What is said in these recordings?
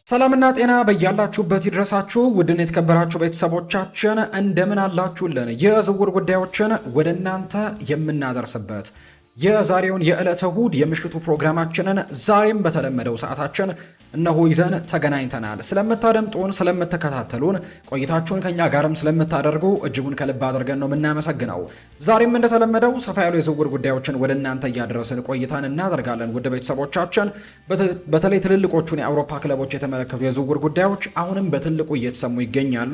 ሰላምና ጤና በያላችሁበት ይድረሳችሁ ውድን የተከበራችሁ ቤተሰቦቻችን እንደምን አላችሁልን? የዝውውር ጉዳዮችን ወደ እናንተ የምናደርስበት የዛሬውን የዕለተ እሁድ የምሽቱ ፕሮግራማችንን ዛሬም በተለመደው ሰዓታችን እነሆ ይዘን ተገናኝተናል። ስለምታደምጡን፣ ስለምትከታተሉን፣ ቆይታችሁን ከኛ ጋርም ስለምታደርጉ እጅጉን ከልብ አድርገን ነው የምናመሰግነው። ዛሬም እንደተለመደው ሰፋ ያሉ የዝውውር ጉዳዮችን ወደ እናንተ እያደረስን ቆይታን እናደርጋለን። ውድ ቤተሰቦቻችን በተለይ ትልልቆቹን የአውሮፓ ክለቦች የተመለከቱ የዝውውር ጉዳዮች አሁንም በትልቁ እየተሰሙ ይገኛሉ።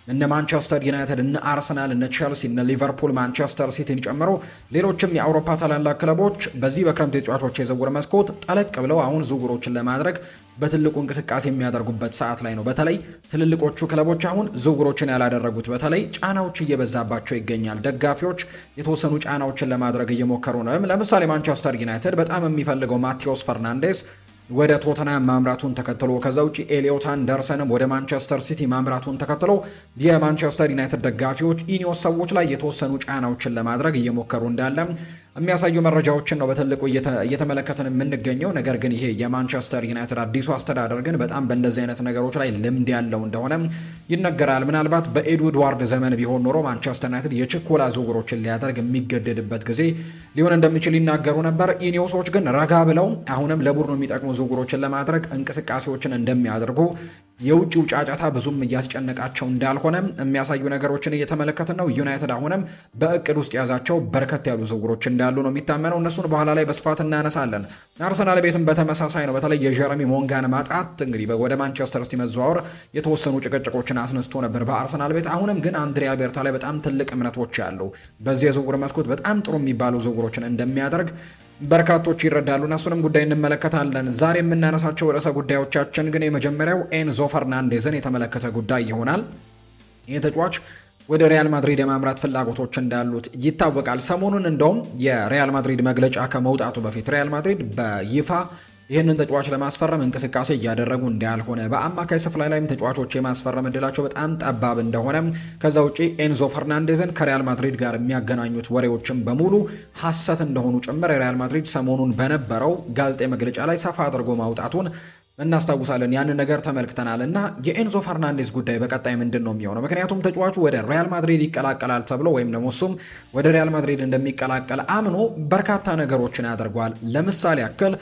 እነ ማንቸስተር ዩናይትድ፣ እነ አርሰናል፣ እነ ቼልሲ፣ እነ ሊቨርፑል፣ ማንቸስተር ሲቲን ጨምሮ ሌሎችም የአውሮፓ ታላላቅ ክለቦች በዚህ በክረምት የተጫዋቾች የዝውውር መስኮት ጠለቅ ብለው አሁን ዝውውሮችን ለማድረግ በትልቁ እንቅስቃሴ የሚያደርጉበት ሰዓት ላይ ነው። በተለይ ትልልቆቹ ክለቦች አሁን ዝውውሮችን ያላደረጉት በተለይ ጫናዎች እየበዛባቸው ይገኛል። ደጋፊዎች የተወሰኑ ጫናዎችን ለማድረግ እየሞከሩ ነው። ለምሳሌ ማንቸስተር ዩናይትድ በጣም የሚፈልገው ማቴዎስ ፈርናንዴስ ወደ ቶተንሃም ማምራቱን ተከትሎ ከዛ ውጪ ኤሊዮት አንደርሰንም ወደ ማንቸስተር ሲቲ ማምራቱን ተከትሎ የማንቸስተር ዩናይትድ ደጋፊዎች ኢኒዮስ ሰዎች ላይ የተወሰኑ ጫናዎችን ለማድረግ እየሞከሩ እንዳለ የሚያሳዩ መረጃዎችን ነው በትልቁ እየተመለከትን የምንገኘው። ነገር ግን ይሄ የማንቸስተር ዩናይትድ አዲሱ አስተዳደር ግን በጣም በእንደዚህ አይነት ነገሮች ላይ ልምድ ያለው እንደሆነ ይነገራል። ምናልባት በኤድዋርድ ዘመን ቢሆን ኖሮ ማንቸስተር ዩናይትድ የችኮላ ዝውውሮችን ሊያደርግ የሚገደድበት ጊዜ ሊሆን እንደሚችል ይናገሩ ነበር። ኢኒዮሶች ግን ረጋ ብለው አሁንም ለቡድኑ የሚጠቅሙ ዝውውሮችን ለማድረግ እንቅስቃሴዎችን እንደሚያደርጉ የውጭው ጫጫታ ብዙም እያስጨነቃቸው እንዳልሆነ የሚያሳዩ ነገሮችን እየተመለከትን ነው። ዩናይትድ አሁንም በእቅድ ውስጥ የያዛቸው በርከት ያሉ ዝውውሮች እንዳሉ ነው የሚታመነው። እነሱን በኋላ ላይ በስፋት እናነሳለን። አርሰናል ቤትም በተመሳሳይ ነው። በተለይ የጀረሚ ሞንጋን ማጣት እንግዲህ ወደ ማንቸስተር ሲቲ መዘዋወር የተወሰኑ ጭቅጭቆችን አስነስቶ ነበር በአርሰናል ቤት። አሁንም ግን አንድሪያ ቤርታ ላይ በጣም ትልቅ እምነቶች ያሉ በዚህ የዝውውር መስኮት በጣም ጥሩ የሚባሉ ዝውውሮችን እንደሚያደርግ በርካቶች ይረዳሉ። እሱንም ጉዳይ እንመለከታለን። ዛሬ የምናነሳቸው ርዕሰ ጉዳዮቻችን ግን የመጀመሪያው ኤንዞ ፈርናንዴዝን የተመለከተ ጉዳይ ይሆናል። ይህ ተጫዋች ወደ ሪያል ማድሪድ የማምራት ፍላጎቶች እንዳሉት ይታወቃል። ሰሞኑን እንደውም የሪያል ማድሪድ መግለጫ ከመውጣቱ በፊት ሪያል ማድሪድ በይፋ ይህንን ተጫዋች ለማስፈረም እንቅስቃሴ እያደረጉ እንዳልሆነ፣ በአማካይ ስፍራ ላይም ተጫዋቾች የማስፈረም እድላቸው በጣም ጠባብ እንደሆነ፣ ከዛ ውጪ ኤንዞ ፈርናንዴዝን ከሪያል ማድሪድ ጋር የሚያገናኙት ወሬዎችም በሙሉ ሐሰት እንደሆኑ ጭምር የሪያል ማድሪድ ሰሞኑን በነበረው ጋዜጣዊ መግለጫ ላይ ሰፋ አድርጎ ማውጣቱን እናስታውሳለን። ያንን ነገር ተመልክተናል እና የኤንዞ ፈርናንዴዝ ጉዳይ በቀጣይ ምንድን ነው የሚሆነው? ምክንያቱም ተጫዋቹ ወደ ሪያል ማድሪድ ይቀላቀላል ተብሎ ወይም ደግሞ እሱም ወደ ሪያል ማድሪድ እንደሚቀላቀል አምኖ በርካታ ነገሮችን ያደርገዋል። ለምሳሌ ያክል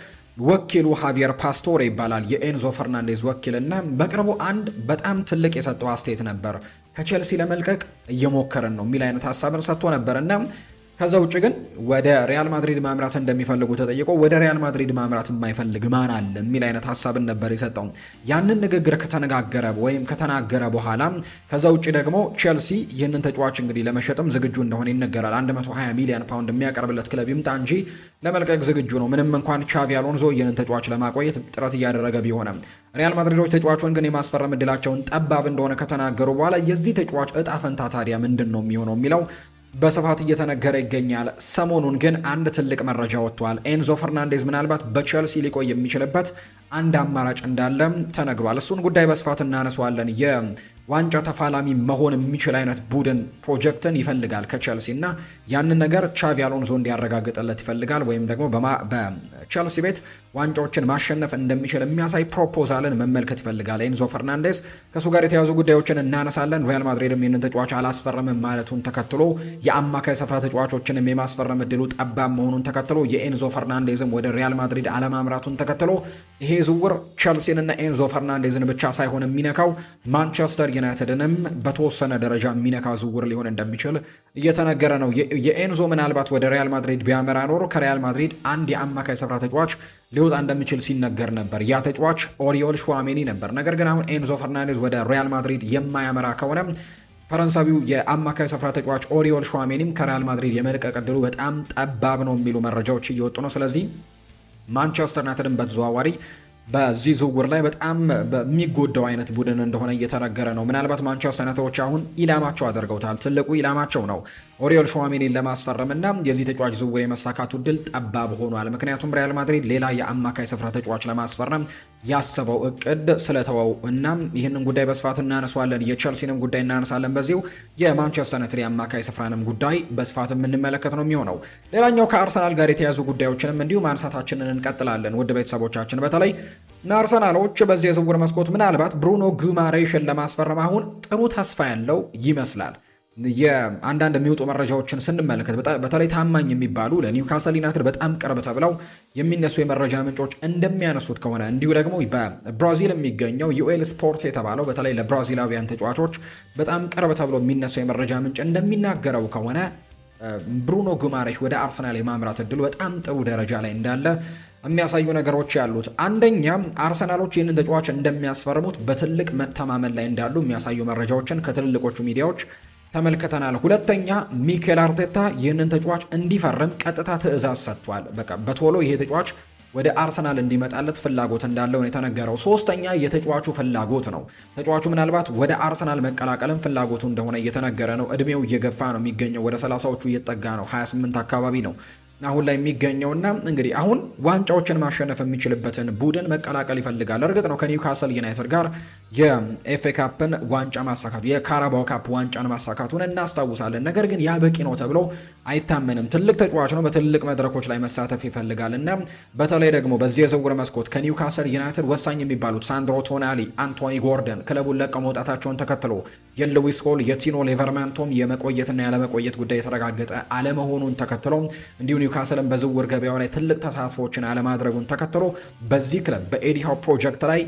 ወኪሉ ሃቪየር ፓስቶሬ ይባላል የኤንዞ ፈርናንዴዝ ወኪል እና በቅርቡ አንድ በጣም ትልቅ የሰጠው አስተያየት ነበር። ከቼልሲ ለመልቀቅ እየሞከረን ነው የሚል አይነት ሀሳብን ሰጥቶ ነበር እና ከዛ ውጭ ግን ወደ ሪያል ማድሪድ ማምራት እንደሚፈልጉ ተጠይቆ ወደ ሪያል ማድሪድ ማምራት የማይፈልግ ማን አለ የሚል አይነት ሀሳብን ነበር የሰጠው። ያንን ንግግር ከተነጋገረ ወይም ከተናገረ በኋላ ከዛ ውጭ ደግሞ ቼልሲ ይህንን ተጫዋች እንግዲህ ለመሸጥም ዝግጁ እንደሆነ ይነገራል። 120 ሚሊዮን ፓውንድ የሚያቀርብለት ክለብ ይምጣ እንጂ ለመልቀቅ ዝግጁ ነው። ምንም እንኳን ቻቪ አሎንዞ ይህንን ተጫዋች ለማቆየት ጥረት እያደረገ ቢሆንም ሪያል ማድሪዶች ተጫዋቹን ግን የማስፈረም እድላቸውን ጠባብ እንደሆነ ከተናገሩ በኋላ የዚህ ተጫዋች እጣ ፈንታ ታዲያ ምንድን ነው የሚሆነው የሚለው በስፋት እየተነገረ ይገኛል። ሰሞኑን ግን አንድ ትልቅ መረጃ ወጥቷል። ኤንዞ ፈርናንዴዝ ምናልባት በቼልሲ ሊቆይ የሚችልበት አንድ አማራጭ እንዳለም ተነግሯል። እሱን ጉዳይ በስፋት እናነሳዋለን። የዋንጫ ተፋላሚ መሆን የሚችል አይነት ቡድን ፕሮጀክትን ይፈልጋል ከቼልሲ እና ያንን ነገር ቻቪ አሎንዞ እንዲያረጋግጥለት ይፈልጋል። ወይም ደግሞ በቼልሲ ቤት ዋንጫዎችን ማሸነፍ እንደሚችል የሚያሳይ ፕሮፖዛልን መመልከት ይፈልጋል ኤንዞ ፈርናንዴዝ። ከእሱ ጋር የተያዙ ጉዳዮችን እናነሳለን። ሪያል ማድሪድም ይህንን ተጫዋች አላስፈረምም ማለቱን ተከትሎ የአማካይ ስፍራ ተጫዋቾችንም የማስፈረም እድሉ ጠባብ መሆኑን ተከትሎ የኤንዞ ፈርናንዴዝም ወደ ሪያል ማድሪድ አለማምራቱን ተከትሎ ይሄ ዝውውር ቼልሲን እና ኤንዞ ፈርናንዴዝን ብቻ ሳይሆን የሚነካው ማንቸስተር ዩናይትድንም በተወሰነ ደረጃ የሚነካ ዝውውር ሊሆን እንደሚችል እየተነገረ ነው። የኤንዞ ምናልባት ወደ ሪያል ማድሪድ ቢያመራ ኖሮ ከሪያል ማድሪድ አንድ የአማካይ ስፍራ ተጫዋች ሊወጣ እንደሚችል ሲነገር ነበር። ያ ተጫዋች ኦሪዮል ሹዋሜኒ ነበር። ነገር ግን አሁን ኤንዞ ፈርናንዴዝ ወደ ሪያል ማድሪድ የማያመራ ከሆነ ፈረንሳዊው የአማካይ ስፍራ ተጫዋች ኦሪዮል ሹዋሜኒም ከሪያል ማድሪድ የመልቀቅ ዕድሉ በጣም ጠባብ ነው የሚሉ መረጃዎች እየወጡ ነው። ስለዚህ ማንቸስተር ዩናይትድን በተዘዋዋሪ በዚህ ዝውውር ላይ በጣም በሚጎዳው አይነት ቡድን እንደሆነ እየተነገረ ነው። ምናልባት ማንቸስተር ዩናይትዶች አሁን ኢላማቸው አድርገውታል። ትልቁ ኢላማቸው ነው ኦሪዮል ሹዋሜኒን ለማስፈረም እና የዚህ ተጫዋች ዝውውር የመሳካቱ ድል ጠባብ ሆኗል። ምክንያቱም ሪያል ማድሪድ ሌላ የአማካይ ስፍራ ተጫዋች ለማስፈረም ያሰበው እቅድ ስለተወው እና ይህንን ጉዳይ በስፋት እናነሳለን። የቼልሲንም ጉዳይ እናነሳለን። በዚሁ የማንቸስተር ዩናይትድ የአማካይ ስፍራንም ጉዳይ በስፋት የምንመለከት ነው የሚሆነው። ሌላኛው ከአርሰናል ጋር የተያዙ ጉዳዮችንም እንዲሁ ማንሳታችንን እንቀጥላለን። ውድ ቤተሰቦቻችን በተለይ አርሰናሎች በዚህ የዝውውር መስኮት ምናልባት ብሩኖ ጉማሬሽን ለማስፈረም አሁን ጥሩ ተስፋ ያለው ይመስላል። የአንዳንድ የሚወጡ መረጃዎችን ስንመለከት በተለይ ታማኝ የሚባሉ ለኒውካስል ዩናይትድ በጣም ቅርብ ተብለው የሚነሱ የመረጃ ምንጮች እንደሚያነሱት ከሆነ እንዲሁ ደግሞ በብራዚል የሚገኘው ዩኤል ስፖርት የተባለው በተለይ ለብራዚላዊያን ተጫዋቾች በጣም ቅርብ ተብሎ የሚነሱ የመረጃ ምንጭ እንደሚናገረው ከሆነ ብሩኖ ጉማሬሽ ወደ አርሰናል የማምራት እድሉ በጣም ጥሩ ደረጃ ላይ እንዳለ የሚያሳዩ ነገሮች ያሉት። አንደኛ አርሰናሎች ይህንን ተጫዋች እንደሚያስፈርሙት በትልቅ መተማመን ላይ እንዳሉ የሚያሳዩ መረጃዎችን ከትልልቆቹ ሚዲያዎች ተመልክተናል። ሁለተኛ ሚኬል አርቴታ ይህንን ተጫዋች እንዲፈርም ቀጥታ ትዕዛዝ ሰጥቷል። በቃ በቶሎ ይሄ ተጫዋች ወደ አርሰናል እንዲመጣለት ፍላጎት እንዳለው ነው የተነገረው። ሶስተኛ የተጫዋቹ ፍላጎት ነው። ተጫዋቹ ምናልባት ወደ አርሰናል መቀላቀልም ፍላጎቱ እንደሆነ እየተነገረ ነው። እድሜው እየገፋ ነው የሚገኘው፣ ወደ 30ዎቹ እየጠጋ ነው። 28 አካባቢ ነው አሁን ላይ የሚገኘውና እንግዲህ አሁን ዋንጫዎችን ማሸነፍ የሚችልበትን ቡድን መቀላቀል ይፈልጋል። እርግጥ ነው ከኒውካስል ዩናይትድ ጋር የኤፍኤ ካፕን ዋንጫ ማሳካቱ የካራባው ካፕ ዋንጫን ማሳካቱን እናስታውሳለን። ነገር ግን ያ በቂ ነው ተብሎ አይታመንም። ትልቅ ተጫዋች ነው፣ በትልቅ መድረኮች ላይ መሳተፍ ይፈልጋል እና በተለይ ደግሞ በዚህ የዝውውር መስኮት ከኒውካስል ዩናይትድ ወሳኝ የሚባሉት ሳንድሮ ቶናሊ፣ አንቶኒ ጎርደን ክለቡን ለቀው መውጣታቸውን ተከትሎ የሉዊስ ሆል የቲኖ ሌቨርማንቶም የመቆየትና ያለመቆየት ጉዳይ የተረጋገጠ አለመሆኑን ተከትሎ እንዲሁ ኒውካስልን በዝውውር ገበያው ላይ ትልቅ ተሳትፎችን አለማድረጉን ተከትሎ በዚህ ክለብ በኤዲሃው ፕሮጀክት ላይ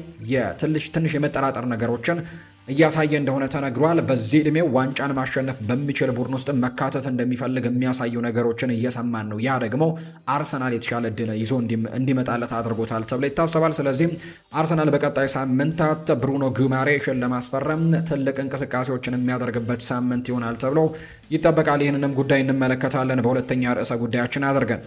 ትንሽ የመጠራጠር ነገሮችን እያሳየ እንደሆነ ተነግሯል። በዚህ ዕድሜው ዋንጫን ማሸነፍ በሚችል ቡድን ውስጥ መካተት እንደሚፈልግ የሚያሳዩ ነገሮችን እየሰማን ነው። ያ ደግሞ አርሰናል የተሻለ እድል ይዞ እንዲመጣለት አድርጎታል ተብሎ ይታሰባል። ስለዚህ አርሰናል በቀጣይ ሳምንታት ብሩኖ ጉማሬሽን ለማስፈረም ትልቅ እንቅስቃሴዎችን የሚያደርግበት ሳምንት ይሆናል ተብሎ ይጠበቃል። ይህንንም ጉዳይ እንመለከታለን በሁለተኛ ርዕሰ ጉዳያችን አድርገን።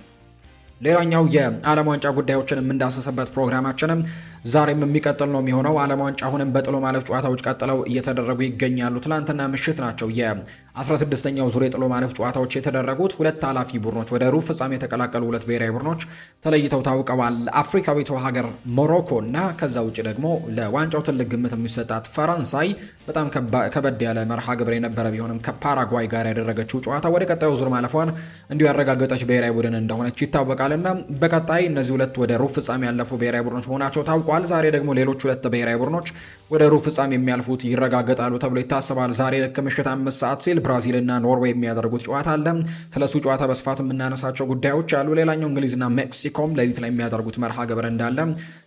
ሌላኛው የዓለም ዋንጫ ጉዳዮችን የምንዳሰስበት ፕሮግራማችንም ዛሬም የሚቀጥል ነው የሚሆነው። ዓለም ዋንጫ አሁንም በጥሎ ማለፍ ጨዋታዎች ቀጥለው እየተደረጉ ይገኛሉ። ትናንትና ምሽት ናቸው የ16ኛው ዙር የጥሎ ማለፍ ጨዋታዎች የተደረጉት። ሁለት ኃላፊ ቡድኖች ወደ ሩብ ፍጻሜ የተቀላቀሉ ሁለት ብሔራዊ ቡድኖች ተለይተው ታውቀዋል። አፍሪካዊቷ ሀገር ሞሮኮ እና ከዛ ውጭ ደግሞ ለዋንጫው ትልቅ ግምት የሚሰጣት ፈረንሳይ በጣም ከበድ ያለ መርሃ ግብር የነበረ ቢሆንም ከፓራጓይ ጋር ያደረገችው ጨዋታ ወደ ቀጣዩ ዙር ማለፏን እንዲሁ ያረጋገጠች ብሔራዊ ቡድን እንደሆነች ይታወቃልና በቀጣይ እነዚህ ሁለት ወደ ሩብ ፍጻሜ ያለፉ ብሔራዊ ቡድኖች መሆናቸው ታውቋል። ዛሬ ደግሞ ሌሎች ሁለት ብሔራዊ ቡድኖች ወደ ሩብ ፍጻሜ የሚያልፉት ይረጋገጣሉ ተብሎ ይታሰባል። ዛሬ ልክ ምሽት 5 ሰዓት ሲል ብራዚል እና ኖርዌይ የሚያደርጉት ጨዋታ አለ። ስለሱ ጨዋታ በስፋት የምናነሳቸው ጉዳዮች አሉ። ሌላኛው እንግሊዝና ሜክሲኮም ሌሊት ላይ የሚያደርጉት መርሃ ግብር እንዳለ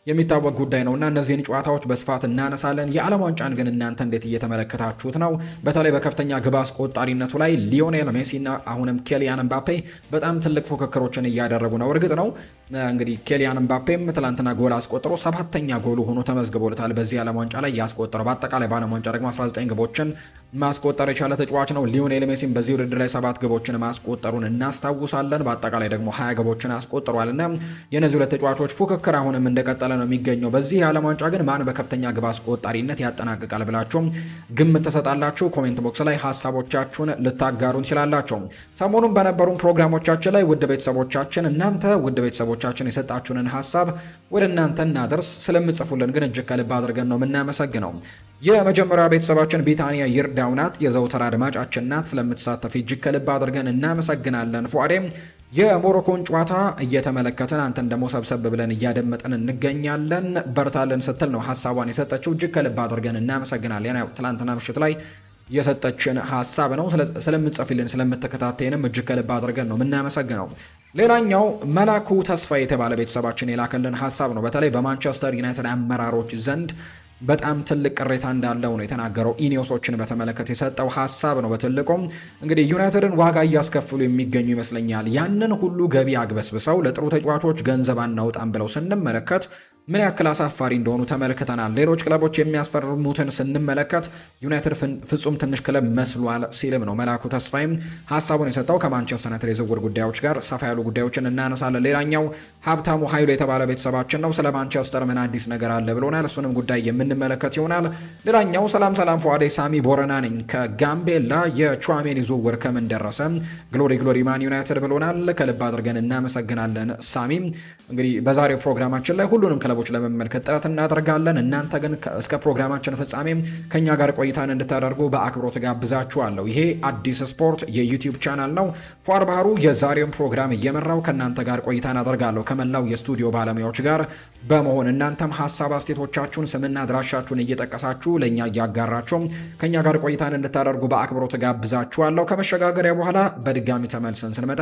የሚታወቅ ጉዳይ ነውና እነዚህን ጨዋታዎች በስፋት እናነሳለን። የዓለም ዋንጫን ግን እናንተ እንዴት እየተመለከታችሁት ነው? በተለይ በከፍተኛ ግብ አስቆጣሪነቱ ላይ ሊዮኔል ሜሲና አሁንም ኬሊያን ምባፔ በጣም ትልቅ ፉክክሮችን እያደረጉ ነው። እርግጥ ነው እንግዲህ ኬሊያን ምባፔም ትላንትና ጎል አስቆጥሮ 7ኛ ጎሉ ሆኖ ተመዝግቦለታል በዚህ ዓለም ዋንጫ ላይ ያስቆጠረው። በአጠቃላይ በዓለም ዋንጫ ደግሞ 19 ግቦችን ማስቆጠር የቻለ ተጫዋች ነው። ሊዮኔል ሜሲም በዚህ ውድድር ላይ 7 ግቦችን ማስቆጠሩን እናስታውሳለን። በአጠቃላይ ደግሞ 20 ግቦችን አስቆጥሯልና የነዚህ ሁለት ተጫዋቾች ፉክክር አሁንም እንደቀጠለ ነው የሚገኘው። በዚህ የዓለም ዋንጫ ግን ማን በከፍተኛ ግብ አስቆጣሪነት ያጠናቅቃል ብላችሁ ግምት ተሰጣላችሁ? ኮሜንት ቦክስ ላይ ሀሳቦቻችሁን ልታጋሩ እንችላላችሁ። ሰሞኑን በነበሩን ፕሮግራሞቻችን ላይ ውድ ቤተሰቦቻችን የሰጣችሁንን ሀሳብ ወደ እናንተ እናደርስ ስለምጽፉልን ግን እጅግ ከልብ አድርገን ነው የምናመሰግነው። የመጀመሪያ ቤተሰባችን ቢታንያ ይርዳው ናት፣ የዘውትር አድማጫችን ናት። ስለምትሳተፍ እጅግ ከልብ አድርገን እናመሰግናለን። ፉአዴም የሞሮኮን ጨዋታ እየተመለከትን አንተን ደግሞ ሰብሰብ ብለን እያደመጥን እንገኛለን፣ በርታለን ስትል ነው ሀሳቧን የሰጠችው። እጅግ ከልብ አድርገን እናመሰግናለን። ትላንትና ምሽት ላይ የሰጠችን ሀሳብ ነው። ስለምትጽፊልን ስለምትከታተይንም እጅግ ከልብ አድርገን ነው የምናመሰግነው። ሌላኛው መላኩ ተስፋ የተባለ ቤተሰባችን የላከልን ሀሳብ ነው። በተለይ በማንቸስተር ዩናይትድ አመራሮች ዘንድ በጣም ትልቅ ቅሬታ እንዳለው ነው የተናገረው። ኢኒዮሶችን በተመለከተ የሰጠው ሀሳብ ነው። በትልቁም እንግዲህ ዩናይትድን ዋጋ እያስከፍሉ የሚገኙ ይመስለኛል። ያንን ሁሉ ገቢ አግበስብሰው ለጥሩ ተጫዋቾች ገንዘብ አናውጣም ብለው ስንመለከት ምን ያክል አሳፋሪ እንደሆኑ ተመልክተናል። ሌሎች ክለቦች የሚያስፈርሙትን ስንመለከት ዩናይትድ ፍጹም ትንሽ ክለብ መስሏል ሲልም ነው መላኩ ተስፋይም ሀሳቡን የሰጠው። ከማንቸስተር ዩናይትድ የዝውውር ጉዳዮች ጋር ሰፋ ያሉ ጉዳዮችን እናነሳለን። ሌላኛው ሀብታሙ ኃይሉ የተባለ ቤተሰባችን ነው። ስለ ማንቸስተር ምን አዲስ ነገር አለ ብሎናል። እሱንም ጉዳይ የምንመለከት ይሆናል። ሌላኛው ሰላም ፉአዴ ሳሚ ቦረና ነኝ ከጋምቤላ የቹዋሜኒ ዝውውር ከምን ደረሰ? ግሎሪ ማን ዩናይትድ ብሎናል። ከልብ አድርገን እናመሰግናለን ሳሚ። እንግዲህ በዛሬው ፕሮግራማችን ላይ ሁሉንም ክለቦች ለመመልከት ጥረት እናደርጋለን። እናንተ ግን እስከ ፕሮግራማችን ፍጻሜ ከኛ ጋር ቆይታን እንድታደርጉ በአክብሮት ጋብዛችኋለሁ። ይሄ አዲስ ስፖርት የዩቲዩብ ቻናል ነው። ፏር ባህሩ የዛሬውን ፕሮግራም እየመራው ከእናንተ ጋር ቆይታን አደርጋለሁ ከመላው የስቱዲዮ ባለሙያዎች ጋር በመሆን እናንተም ሀሳብ አስተያየቶቻችሁን ስምና አድራሻችሁን እየጠቀሳችሁ ለእኛ እያጋራችሁ ከኛ ጋር ቆይታን እንድታደርጉ በአክብሮት ጋብዛችኋለሁ። ከመሸጋገሪያ በኋላ በድጋሚ ተመልሰን ስንመጣ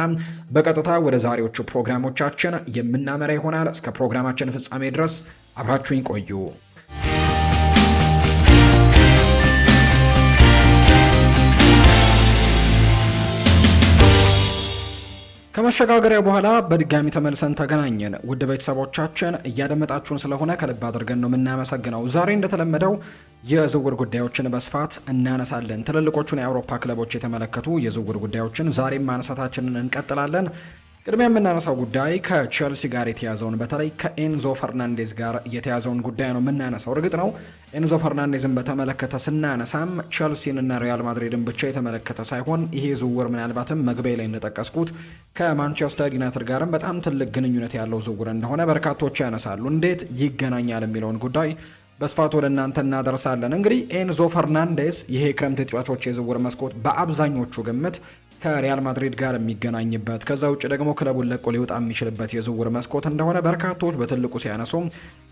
በቀጥታ ወደ ዛሬዎቹ ፕሮግራሞቻችን የምናመራ ይሆናል። እስከ ፕሮግራማችን ፍጻሜ ድረስ አብራችሁኝ ቆዩ። ከመሸጋገሪያ በኋላ በድጋሚ ተመልሰን ተገናኘን። ውድ ቤተሰቦቻችን እያደመጣችሁን ስለሆነ ከልብ አድርገን ነው የምናመሰግነው። ዛሬ እንደተለመደው የዝውውር ጉዳዮችን በስፋት እናነሳለን። ትልልቆቹን የአውሮፓ ክለቦች የተመለከቱ የዝውውር ጉዳዮችን ዛሬም ማንሳታችንን እንቀጥላለን። ቅድሚያ የምናነሳው ጉዳይ ከቼልሲ ጋር የተያዘውን በተለይ ከኤንዞ ፈርናንዴዝ ጋር የተያዘውን ጉዳይ ነው የምናነሳው። እርግጥ ነው ኤንዞ ፈርናንዴዝን በተመለከተ ስናነሳም ቼልሲንና ሪያል ማድሪድን ብቻ የተመለከተ ሳይሆን ይሄ ዝውውር ምናልባትም መግቢያ ላይ እንደጠቀስኩት ከማንቸስተር ዩናይትድ ጋርም በጣም ትልቅ ግንኙነት ያለው ዝውውር እንደሆነ በርካቶች ያነሳሉ። እንዴት ይገናኛል የሚለውን ጉዳይ በስፋት ወደ እናንተ እናደርሳለን። እንግዲህ ኤንዞ ፈርናንዴዝ ይሄ ክረምት ተጫዋቾች የዝውውር መስኮት በአብዛኞቹ ግምት ከሪያል ማድሪድ ጋር የሚገናኝበት ከዛ ውጭ ደግሞ ክለቡን ለቆ ሊወጣ የሚችልበት የዝውውር መስኮት እንደሆነ በርካቶች በትልቁ ሲያነሱ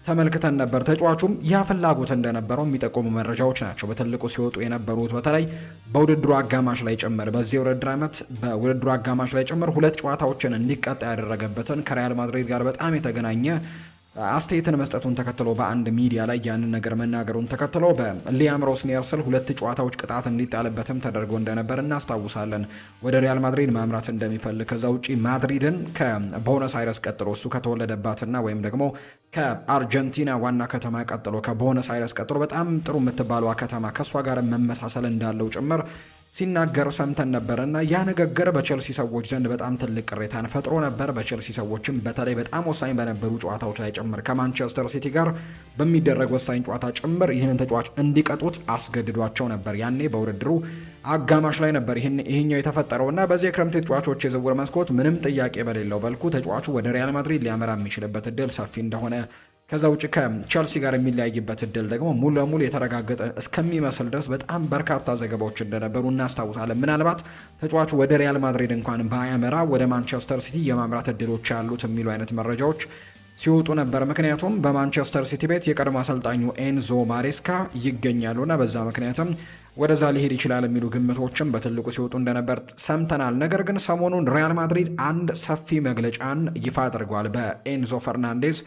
ተመልክተን ነበር። ተጫዋቹም ያ ፍላጎት እንደነበረው የሚጠቁሙ መረጃዎች ናቸው በትልቁ ሲወጡ የነበሩት። በተለይ በውድድሩ አጋማሽ ላይ ጭምር በዚህ ውድድር ዓመት በውድድሩ አጋማሽ ላይ ጭምር 2 ጨዋታዎችን እንዲቀጣ ያደረገበትን ከሪያል ማድሪድ ጋር በጣም የተገናኘ አስተያየትን መስጠቱን ተከትሎ በአንድ ሚዲያ ላይ ያንን ነገር መናገሩን ተከትሎ በሊያም ሮስኒየር ስል 2 ጨዋታዎች ቅጣት እንዲጣልበትም ተደርጎ እንደነበር እናስታውሳለን። ወደ ሪያል ማድሪድ ማምራት እንደሚፈልግ ከዛ ውጪ ማድሪድን ከቦነስ አይረስ ቀጥሎ እሱ ከተወለደባትና ወይም ደግሞ ከአርጀንቲና ዋና ከተማ ቀጥሎ ከቦነስ አይረስ ቀጥሎ በጣም ጥሩ የምትባለው ከተማ ከሷ ጋር መመሳሰል እንዳለው ጭምር ሲናገር ሰምተን ነበርና ያ ንግግር በቼልሲ ሰዎች ዘንድ በጣም ትልቅ ቅሬታን ፈጥሮ ነበር። በቼልሲ ሰዎችም በተለይ በጣም ወሳኝ በነበሩ ጨዋታዎች ላይ ጭምር ከማንቸስተር ሲቲ ጋር በሚደረግ ወሳኝ ጨዋታ ጭምር ይህንን ተጫዋች እንዲቀጡት አስገድዷቸው ነበር። ያኔ በውድድሩ አጋማሽ ላይ ነበር ይሄኛው የተፈጠረውና በዚህ ክረምት ተጫዋቾች የዝውውር መስኮት ምንም ጥያቄ በሌለው በልኩ ተጫዋቹ ወደ ሪያል ማድሪድ ሊያመራ የሚችልበት እድል ሰፊ እንደሆነ ከዛ ውጭ ከቼልሲ ጋር የሚለያይበት እድል ደግሞ ሙሉ ለሙሉ የተረጋገጠ እስከሚመስል ድረስ በጣም በርካታ ዘገባዎች እንደነበሩ እናስታውሳለን። ምናልባት ተጫዋቹ ወደ ሪያል ማድሪድ እንኳን ባያመራ ወደ ማንቸስተር ሲቲ የማምራት እድሎች ያሉት የሚሉ አይነት መረጃዎች ሲወጡ ነበር። ምክንያቱም በማንቸስተር ሲቲ ቤት የቀድሞ አሰልጣኙ ኤንዞ ማሬስካ ይገኛሉና በዛ ምክንያትም ወደዛ ሊሄድ ይችላል የሚሉ ግምቶችም በትልቁ ሲወጡ እንደነበር ሰምተናል። ነገር ግን ሰሞኑን ሪያል ማድሪድ አንድ ሰፊ መግለጫን ይፋ አድርጓል በኤንዞ ፈርናንዴዝ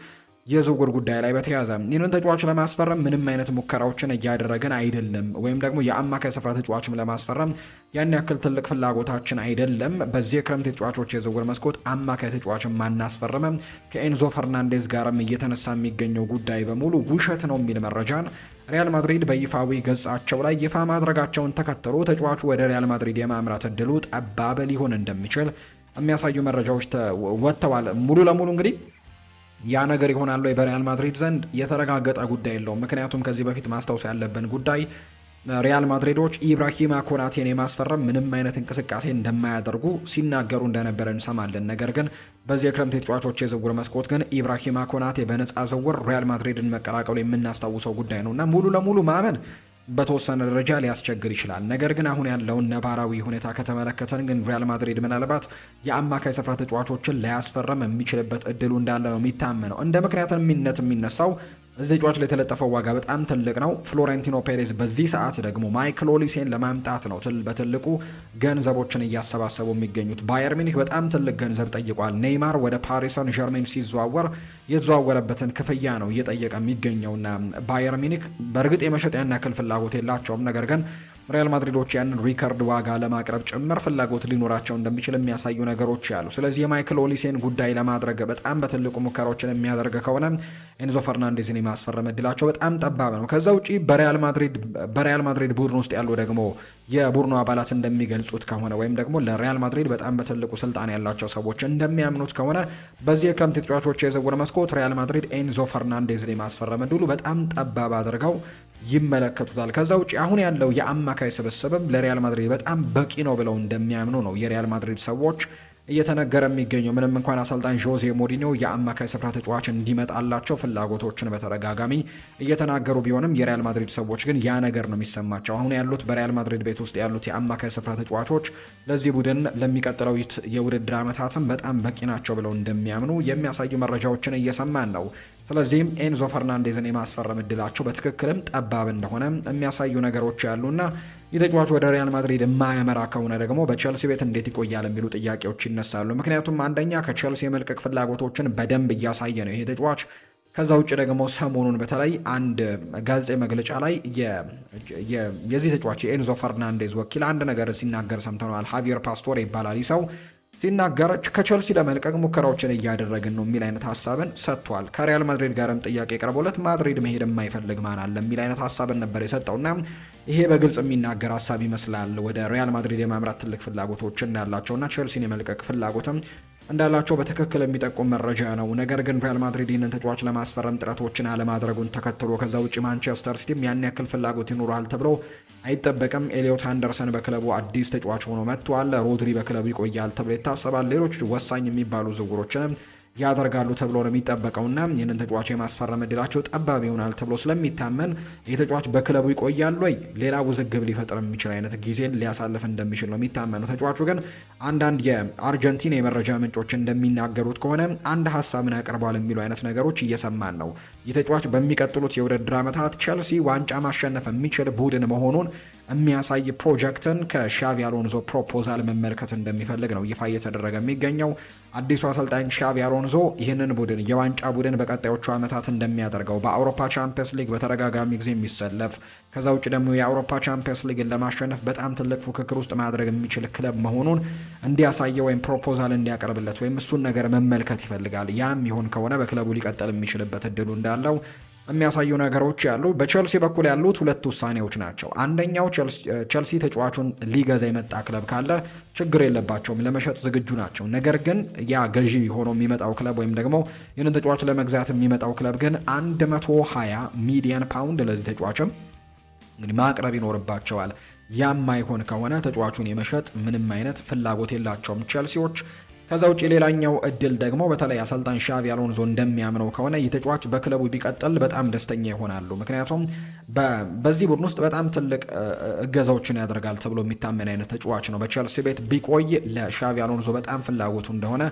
የዝውውር ጉዳይ ላይ በተያያዘ ይህንን ተጫዋች ለማስፈረም ምንም አይነት ሙከራዎችን እያደረገን አይደለም፣ ወይም ደግሞ የአማካይ ስፍራ ተጫዋችም ለማስፈረም ያን ያክል ትልቅ ፍላጎታችን አይደለም። በዚህ የክረምት ተጫዋቾች የዝውውር መስኮት አማካይ ተጫዋችን ማናስፈረም ከኤንዞ ፈርናንዴዝ ጋርም እየተነሳ የሚገኘው ጉዳይ በሙሉ ውሸት ነው የሚል መረጃን ሪያል ማድሪድ በይፋዊ ገጻቸው ላይ ይፋ ማድረጋቸውን ተከትሎ ተጫዋቹ ወደ ሪያል ማድሪድ የማምራት እድሉ ጠባብ ሊሆን እንደሚችል የሚያሳዩ መረጃዎች ወጥተዋል። ሙሉ ለሙሉ እንግዲህ ያ ነገር ይሆናል ወይ በሪያል ማድሪድ ዘንድ የተረጋገጠ ጉዳይ የለውም። ምክንያቱም ከዚህ በፊት ማስታወስ ያለብን ጉዳይ ሪያል ማድሪዶች ኢብራሂማ ኮናቴን የማስፈረም ምንም አይነት እንቅስቃሴ እንደማያደርጉ ሲናገሩ እንደነበረ እንሰማለን። ነገር ግን በዚህ የክረምት ተጫዋቾች የዝውውር መስኮት ግን ኢብራሂማ ኮናቴ በነፃ ዝውውር ሪያል ማድሪድን መቀላቀሉ የምናስታውሰው ጉዳይ ነውና ሙሉ ለሙሉ ማመን በተወሰነ ደረጃ ሊያስቸግር ይችላል። ነገር ግን አሁን ያለውን ነባራዊ ሁኔታ ከተመለከተን ግን ሪያል ማድሪድ ምናልባት የአማካይ ስፍራ ተጫዋቾችን ሊያስፈርም የሚችልበት እድሉ እንዳለ ነው የሚታመነው። እንደ ምክንያትነት የሚነሳው እዚህ ተጫዋች ላይ የተለጠፈው ዋጋ በጣም ትልቅ ነው። ፍሎሬንቲኖ ፔሬዝ በዚህ ሰዓት ደግሞ ማይክል ኦሊሴን ለማምጣት ነው በትልቁ ገንዘቦችን እያሰባሰቡ የሚገኙት። ባየር ሚኒክ በጣም ትልቅ ገንዘብ ጠይቋል። ኔይማር ወደ ፓሪስ ሰን ዠርሜን ሲዘዋወር የተዘዋወረበትን ክፍያ ነው እየጠየቀ የሚገኘውና ባየር ሚኒክ በእርግጥ የመሸጥ ያን ያክል ፍላጎት የላቸውም። ነገር ግን ሪያል ማድሪዶች ያንን ሪከርድ ዋጋ ለማቅረብ ጭምር ፍላጎት ሊኖራቸው እንደሚችል የሚያሳዩ ነገሮች ያሉ። ስለዚህ የማይክል ኦሊሴን ጉዳይ ለማድረግ በጣም በትልቁ ሙከራዎችን የሚያደርግ ከሆነ ኤንዞ ፈርናንዴዝን የማስፈረም እድላቸው በጣም ጠባብ ነው። ከዛ ውጪ በሪያል ማድሪድ ቡድን ውስጥ ያሉ ደግሞ የቡድኑ አባላት እንደሚገልጹት ከሆነ ወይም ደግሞ ለሪያል ማድሪድ በጣም በትልቁ ስልጣን ያላቸው ሰዎች እንደሚያምኑት ከሆነ በዚህ የክረምት ተጫዋቾች የዝውውር መስኮት ሪያል ማድሪድ ኤንዞ ፈርናንዴዝን የማስፈረም እድሉ በጣም ጠባብ አድርገው ይመለከቱታል። ከዛ ውጪ አሁን ያለው የአማካይ ስብስብም ለሪያል ማድሪድ በጣም በቂ ነው ብለው እንደሚያምኑ ነው የሪያል ማድሪድ ሰዎች እየተነገረ የሚገኘው። ምንም እንኳን አሰልጣኝ ዦዜ ሞሪኒዮ የአማካይ ስፍራ ተጫዋች እንዲመጣላቸው ፍላጎቶችን በተደጋጋሚ እየተናገሩ ቢሆንም የሪያል ማድሪድ ሰዎች ግን ያ ነገር ነው የሚሰማቸው። አሁን ያሉት በሪያል ማድሪድ ቤት ውስጥ ያሉት የአማካይ ስፍራ ተጫዋቾች ለዚህ ቡድን ለሚቀጥለው የውድድር ዓመታትም በጣም በቂ ናቸው ብለው እንደሚያምኑ የሚያሳዩ መረጃዎችን እየሰማን ነው። ስለዚህም ኤንዞ ፈርናንዴዝን የማስፈረም እድላቸው በትክክልም ጠባብ እንደሆነ የሚያሳዩ ነገሮች ያሉና የተጫዋች ወደ ሪያል ማድሪድ የማያመራ ከሆነ ደግሞ በቼልሲ ቤት እንዴት ይቆያል የሚሉ ጥያቄዎች ይነሳሉ። ምክንያቱም አንደኛ ከቼልሲ የመልቀቅ ፍላጎቶችን በደንብ እያሳየ ነው ይሄ ተጫዋች። ከዛ ውጭ ደግሞ ሰሞኑን በተለይ አንድ ጋዜጣዊ መግለጫ ላይ የዚህ ተጫዋች የኤንዞ ፈርናንዴዝ ወኪል አንድ ነገር ሲናገር ሰምተነዋል። ሃቪየር ፓስቶር ይባላል ይህ ሰው ሲናገር ከቼልሲ ለመልቀቅ ሙከራዎችን እያደረግን ነው የሚል አይነት ሀሳብን ሰጥቷል። ከሪያል ማድሪድ ጋርም ጥያቄ ቀርቦለት ማድሪድ መሄድ የማይፈልግ ማን አለ የሚል አይነት ሀሳብን ነበር የሰጠውና ይሄ በግልጽ የሚናገር ሀሳብ ይመስላል። ወደ ሪያል ማድሪድ የማምራት ትልቅ ፍላጎቶችን እንዳላቸውና ቼልሲን የመልቀቅ ፍላጎትም እንዳላቸው በትክክል የሚጠቁም መረጃ ነው። ነገር ግን ሪያል ማድሪድ ይህንን ተጫዋች ለማስፈረም ጥረቶችን አለማድረጉን ተከትሎ ከዛ ውጭ ማንቸስተር ሲቲም ያን ያክል ፍላጎት ይኖራል ተብሎ አይጠበቅም። ኤሊዮት አንደርሰን በክለቡ አዲስ ተጫዋች ሆኖ መጥቷል። ሮድሪ በክለቡ ይቆያል ተብሎ ይታሰባል። ሌሎች ወሳኝ የሚባሉ ዝውውሮችንም ያደርጋሉ ተብሎ ነው የሚጠበቀውና ይህንን ተጫዋች የማስፈረም እድላቸው ጠባብ ይሆናል ተብሎ ስለሚታመን ይህ ተጫዋች በክለቡ ይቆያል ወይ ሌላ ውዝግብ ሊፈጥር የሚችል አይነት ጊዜን ሊያሳልፍ እንደሚችል ነው የሚታመነው። ተጫዋቹ ግን አንዳንድ የአርጀንቲና የመረጃ ምንጮች እንደሚናገሩት ከሆነ አንድ ሀሳብን ያቀርባል የሚሉ አይነት ነገሮች እየሰማን ነው። ይህ ተጫዋች በሚቀጥሉት የውድድር ዓመታት ቼልሲ ዋንጫ ማሸነፍ የሚችል ቡድን መሆኑን የሚያሳይ ፕሮጀክትን ከሻቪ አሎንዞ ፕሮፖዛል መመልከት እንደሚፈልግ ነው ይፋ እየተደረገ የሚገኘው። አዲሱ አሰልጣኝ ሻቪ አሎንዞ ይህንን ቡድን የዋንጫ ቡድን በቀጣዮቹ ዓመታት እንደሚያደርገው በአውሮፓ ቻምፒየንስ ሊግ በተደጋጋሚ ጊዜ የሚሰለፍ ከዛ ውጭ ደግሞ የአውሮፓ ቻምፒየንስ ሊግን ለማሸነፍ በጣም ትልቅ ፉክክር ውስጥ ማድረግ የሚችል ክለብ መሆኑን እንዲያሳየው ወይም ፕሮፖዛል እንዲያቀርብለት ወይም እሱን ነገር መመልከት ይፈልጋል። ያም ይሆን ከሆነ በክለቡ ሊቀጥል የሚችልበት እድሉ እንዳለው የሚያሳዩ ነገሮች ያሉ። በቼልሲ በኩል ያሉት ሁለት ውሳኔዎች ናቸው። አንደኛው ቼልሲ ተጫዋቹን ሊገዛ የመጣ ክለብ ካለ ችግር የለባቸውም፣ ለመሸጥ ዝግጁ ናቸው። ነገር ግን ያ ገዢ ሆኖ የሚመጣው ክለብ ወይም ደግሞ ይህንን ተጫዋች ለመግዛት የሚመጣው ክለብ ግን 120 ሚሊዮን ፓውንድ ለዚህ ተጫዋችም እንግዲህ ማቅረብ ይኖርባቸዋል። ያም አይሆን ከሆነ ተጫዋቹን የመሸጥ ምንም አይነት ፍላጎት የላቸውም ቼልሲዎች። ከዛ ውጭ ሌላኛው እድል ደግሞ በተለይ አሰልጣኝ ሻቪ አሎንዞ እንደሚያምነው ከሆነ ይህ ተጫዋች በክለቡ ቢቀጥል በጣም ደስተኛ ይሆናሉ። ምክንያቱም በዚህ ቡድን ውስጥ በጣም ትልቅ እገዛዎችን ያደርጋል ተብሎ የሚታመን አይነት ተጫዋች ነው። በቼልሲ ቤት ቢቆይ ለሻቪ አሎንዞ በጣም ፍላጎቱ እንደሆነ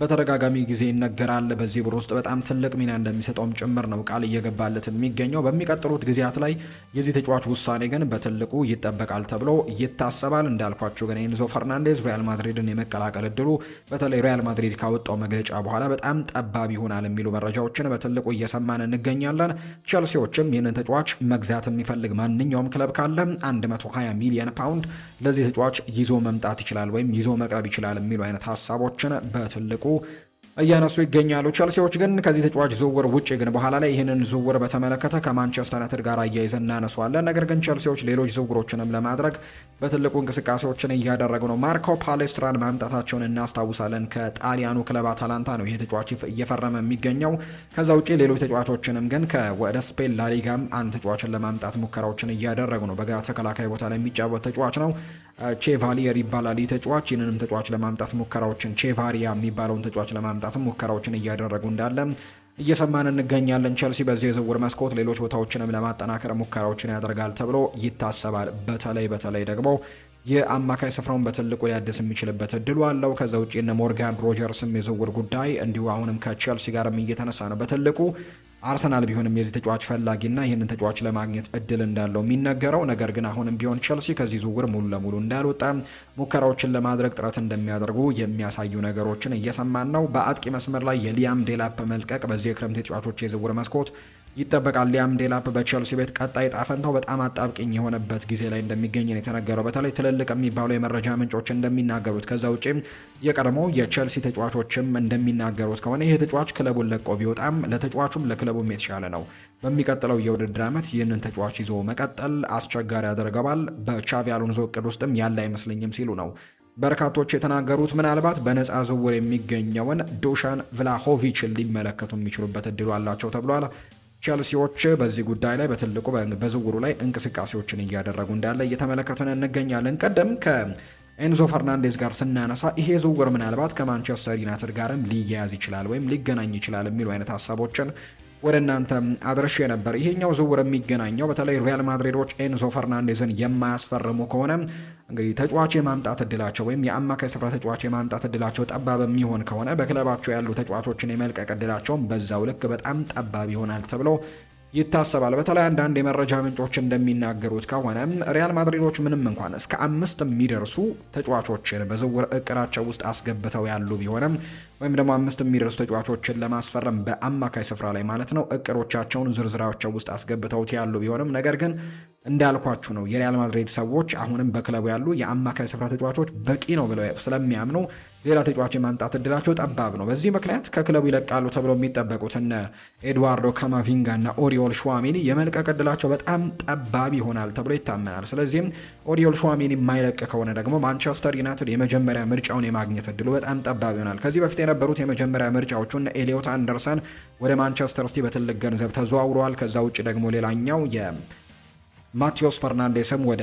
በተደጋጋሚ ጊዜ ይነገራል። በዚህ ቡድን ውስጥ በጣም ትልቅ ሚና እንደሚሰጠውም ጭምር ነው ቃል እየገባለት የሚገኘው። በሚቀጥሉት ጊዜያት ላይ የዚህ ተጫዋች ውሳኔ ግን በትልቁ ይጠበቃል ተብሎ ይታሰባል። እንዳልኳቸው ግን ኤንዞ ፈርናንዴዝ ሪያል ማድሪድን የመቀላቀል እድሉ በተለይ ሪያል ማድሪድ ካወጣው መግለጫ በኋላ በጣም ጠባብ ይሆናል የሚሉ መረጃዎችን በትልቁ እየሰማን እንገኛለን። ቼልሲዎችም ይህንን ተጫዋች መግዛት የሚፈልግ ማንኛውም ክለብ ካለ 120 ሚሊዮን ፓውንድ ለዚህ ተጫዋች ይዞ መምጣት ይችላል ወይም ይዞ መቅረብ ይችላል የሚሉ አይነት ሀሳቦችን በትልቁ እያነሱ ይገኛሉ። ቼልሲዎች ግን ከዚህ ተጫዋች ዝውውር ውጪ ግን በኋላ ላይ ይህንን ዝውውር በተመለከተ ከማንቸስተር ዩናይትድ ጋር አያይዘን እናነሳዋለን። ነገር ግን ቼልሲዎች ሌሎች ዝውውሮችንም ለማድረግ በትልቁ እንቅስቃሴዎችን እያደረጉ ነው። ማርኮ ፓሌስትራን ማምጣታቸውን እናስታውሳለን። ከጣሊያኑ ክለብ አታላንታ ነው ይህ ተጫዋች እየፈረመ የሚገኘው። ከዛ ውጪ ሌሎች ተጫዋቾችንም ግን ወደ ስፔን ላሊጋም አንድ ተጫዋችን ለማምጣት ሙከራዎችን እያደረጉ ነው። በግራ ተከላካይ ቦታ ላይ የሚጫወት ተጫዋች ነው። ቼቫሊየር ይባላል ይህ ተጫዋች። ይህንንም ተጫዋች ለማምጣት ሙከራዎችን ቼቫሪያ የሚባለውን ተጫዋች ለማምጣት ሙከራዎችን እያደረጉ እንዳለ እየሰማን እንገኛለን። ቼልሲ በዚህ የዝውውር መስኮት ሌሎች ቦታዎችንም ለማጠናከር ሙከራዎችን ያደርጋል ተብሎ ይታሰባል። በተለይ ደግሞ የአማካይ ስፍራውን በትልቁ ሊያድስ የሚችልበት እድሉ አለው። ከዛ ውጭ እነ ሞርጋን ሮጀርስም የዝውውር ጉዳይ እንዲሁ አሁንም ከቼልሲ ጋርም እየተነሳ ነው። በትልቁ አርሰናል ቢሆንም የዚህ ተጫዋች ፈላጊና ይህንን ተጫዋች ለማግኘት እድል እንዳለው የሚነገረው፣ ነገር ግን አሁንም ቢሆን ቼልሲ ከዚህ ዝውውር ሙሉ ለሙሉ እንዳልወጣ ሙከራዎችን ለማድረግ ጥረት እንደሚያደርጉ የሚያሳዩ ነገሮችን እየሰማን ነው። በአጥቂ መስመር ላይ የሊያም ዴላፕ መልቀቅ በዚህ የክረምት ተጫዋቾች የዝውውር መስኮት ይጠበቃል። ሊያም ዴላፕ በቼልሲ ቤት ቀጣይ ጣፈንታው በጣም አጣብቂኝ የሆነበት ጊዜ ላይ እንደሚገኝ ነው የተነገረው። በተለይ ትልልቅ የሚባሉ የመረጃ ምንጮች እንደሚናገሩት ከዛ ውጪ የቀድሞ የቼልሲ ተጫዋቾችም እንደሚናገሩት ከሆነ ይህ ተጫዋች ክለቡን ለቆ ቢወጣም ለተጫዋቹም ለክለቡም የተሻለ ነው። በሚቀጥለው የውድድር ዓመት ይህንን ተጫዋች ይዞ መቀጠል አስቸጋሪ ያደርገዋል። በቻቪ አሎንዞ እቅድ ውስጥም ያለ አይመስለኝም ሲሉ ነው በርካቶች የተናገሩት። ምናልባት በነፃ ዝውውር የሚገኘውን ዱሻን ቭላሆቪችን ሊመለከቱ የሚችሉበት እድሉ አላቸው ተብሏል። ቼልሲዎች በዚህ ጉዳይ ላይ በትልቁ በዝውውሩ ላይ እንቅስቃሴዎችን እያደረጉ እንዳለ እየተመለከትን እንገኛለን። ቀደም ኤንዞ ፈርናንዴዝ ጋር ስናነሳ ይሄ ዝውውር ምናልባት ከማንቸስተር ዩናይትድ ጋርም ሊያያዝ ይችላል ወይም ሊገናኝ ይችላል የሚሉ አይነት ሀሳቦችን ወደ እናንተ አድርሼ ነበር። ይሄኛው ዝውውር የሚገናኘው በተለይ ሪያል ማድሪዶች ኤንዞ ፈርናንዴዝን የማያስፈርሙ ከሆነ እንግዲህ ተጫዋች የማምጣት እድላቸው ወይም የአማካይ ስፍራ ተጫዋች የማምጣት እድላቸው ጠባብ የሚሆን ከሆነ በክለባቸው ያሉ ተጫዋቾችን የመልቀቅ እድላቸውም በዛው ልክ በጣም ጠባብ ይሆናል ተብሎ ይታሰባል። በተለይ አንዳንድ የመረጃ ምንጮች እንደሚናገሩት ከሆነ ሪያል ማድሪዶች ምንም እንኳን እስከ 5 የሚደርሱ ተጫዋቾችን በዝውውር እቅዳቸው ውስጥ አስገብተው ያሉ ቢሆንም ወይም ደግሞ 5 የሚደርሱ ተጫዋቾችን ለማስፈረም በአማካይ ስፍራ ላይ ማለት ነው እቅዶቻቸውን ዝርዝራቸው ውስጥ አስገብተውት ያሉ ቢሆንም ነገር ግን እንዳልኳችሁ ነው የሪያል ማድሪድ ሰዎች አሁንም በክለቡ ያሉ የአማካይ ስፍራ ተጫዋቾች በቂ ነው ብለው ስለሚያምኑ ሌላ ተጫዋች የማምጣት እድላቸው ጠባብ ነው። በዚህ ምክንያት ከክለቡ ይለቃሉ ተብለው የሚጠበቁት እነ ኤድዋርዶ ካማቪንጋ እና ኦሪዮል ሹዋሜኒ የመልቀቅ እድላቸው በጣም ጠባብ ይሆናል ተብሎ ይታመናል። ስለዚህም ኦሪዮል ሹዋሜኒ የማይለቅ ከሆነ ደግሞ ማንቸስተር ዩናይትድ የመጀመሪያ ምርጫውን የማግኘት እድሉ በጣም ጠባብ ይሆናል። ከዚህ በፊት የነበሩት የመጀመሪያ ምርጫዎቹ እነ ኤሊዮት አንደርሰን ወደ ማንቸስተር ሲቲ በትልቅ ገንዘብ ተዘዋውረዋል። ከዛ ውጭ ደግሞ ሌላኛው ማቴዎስ ፈርናንዴስም ወደ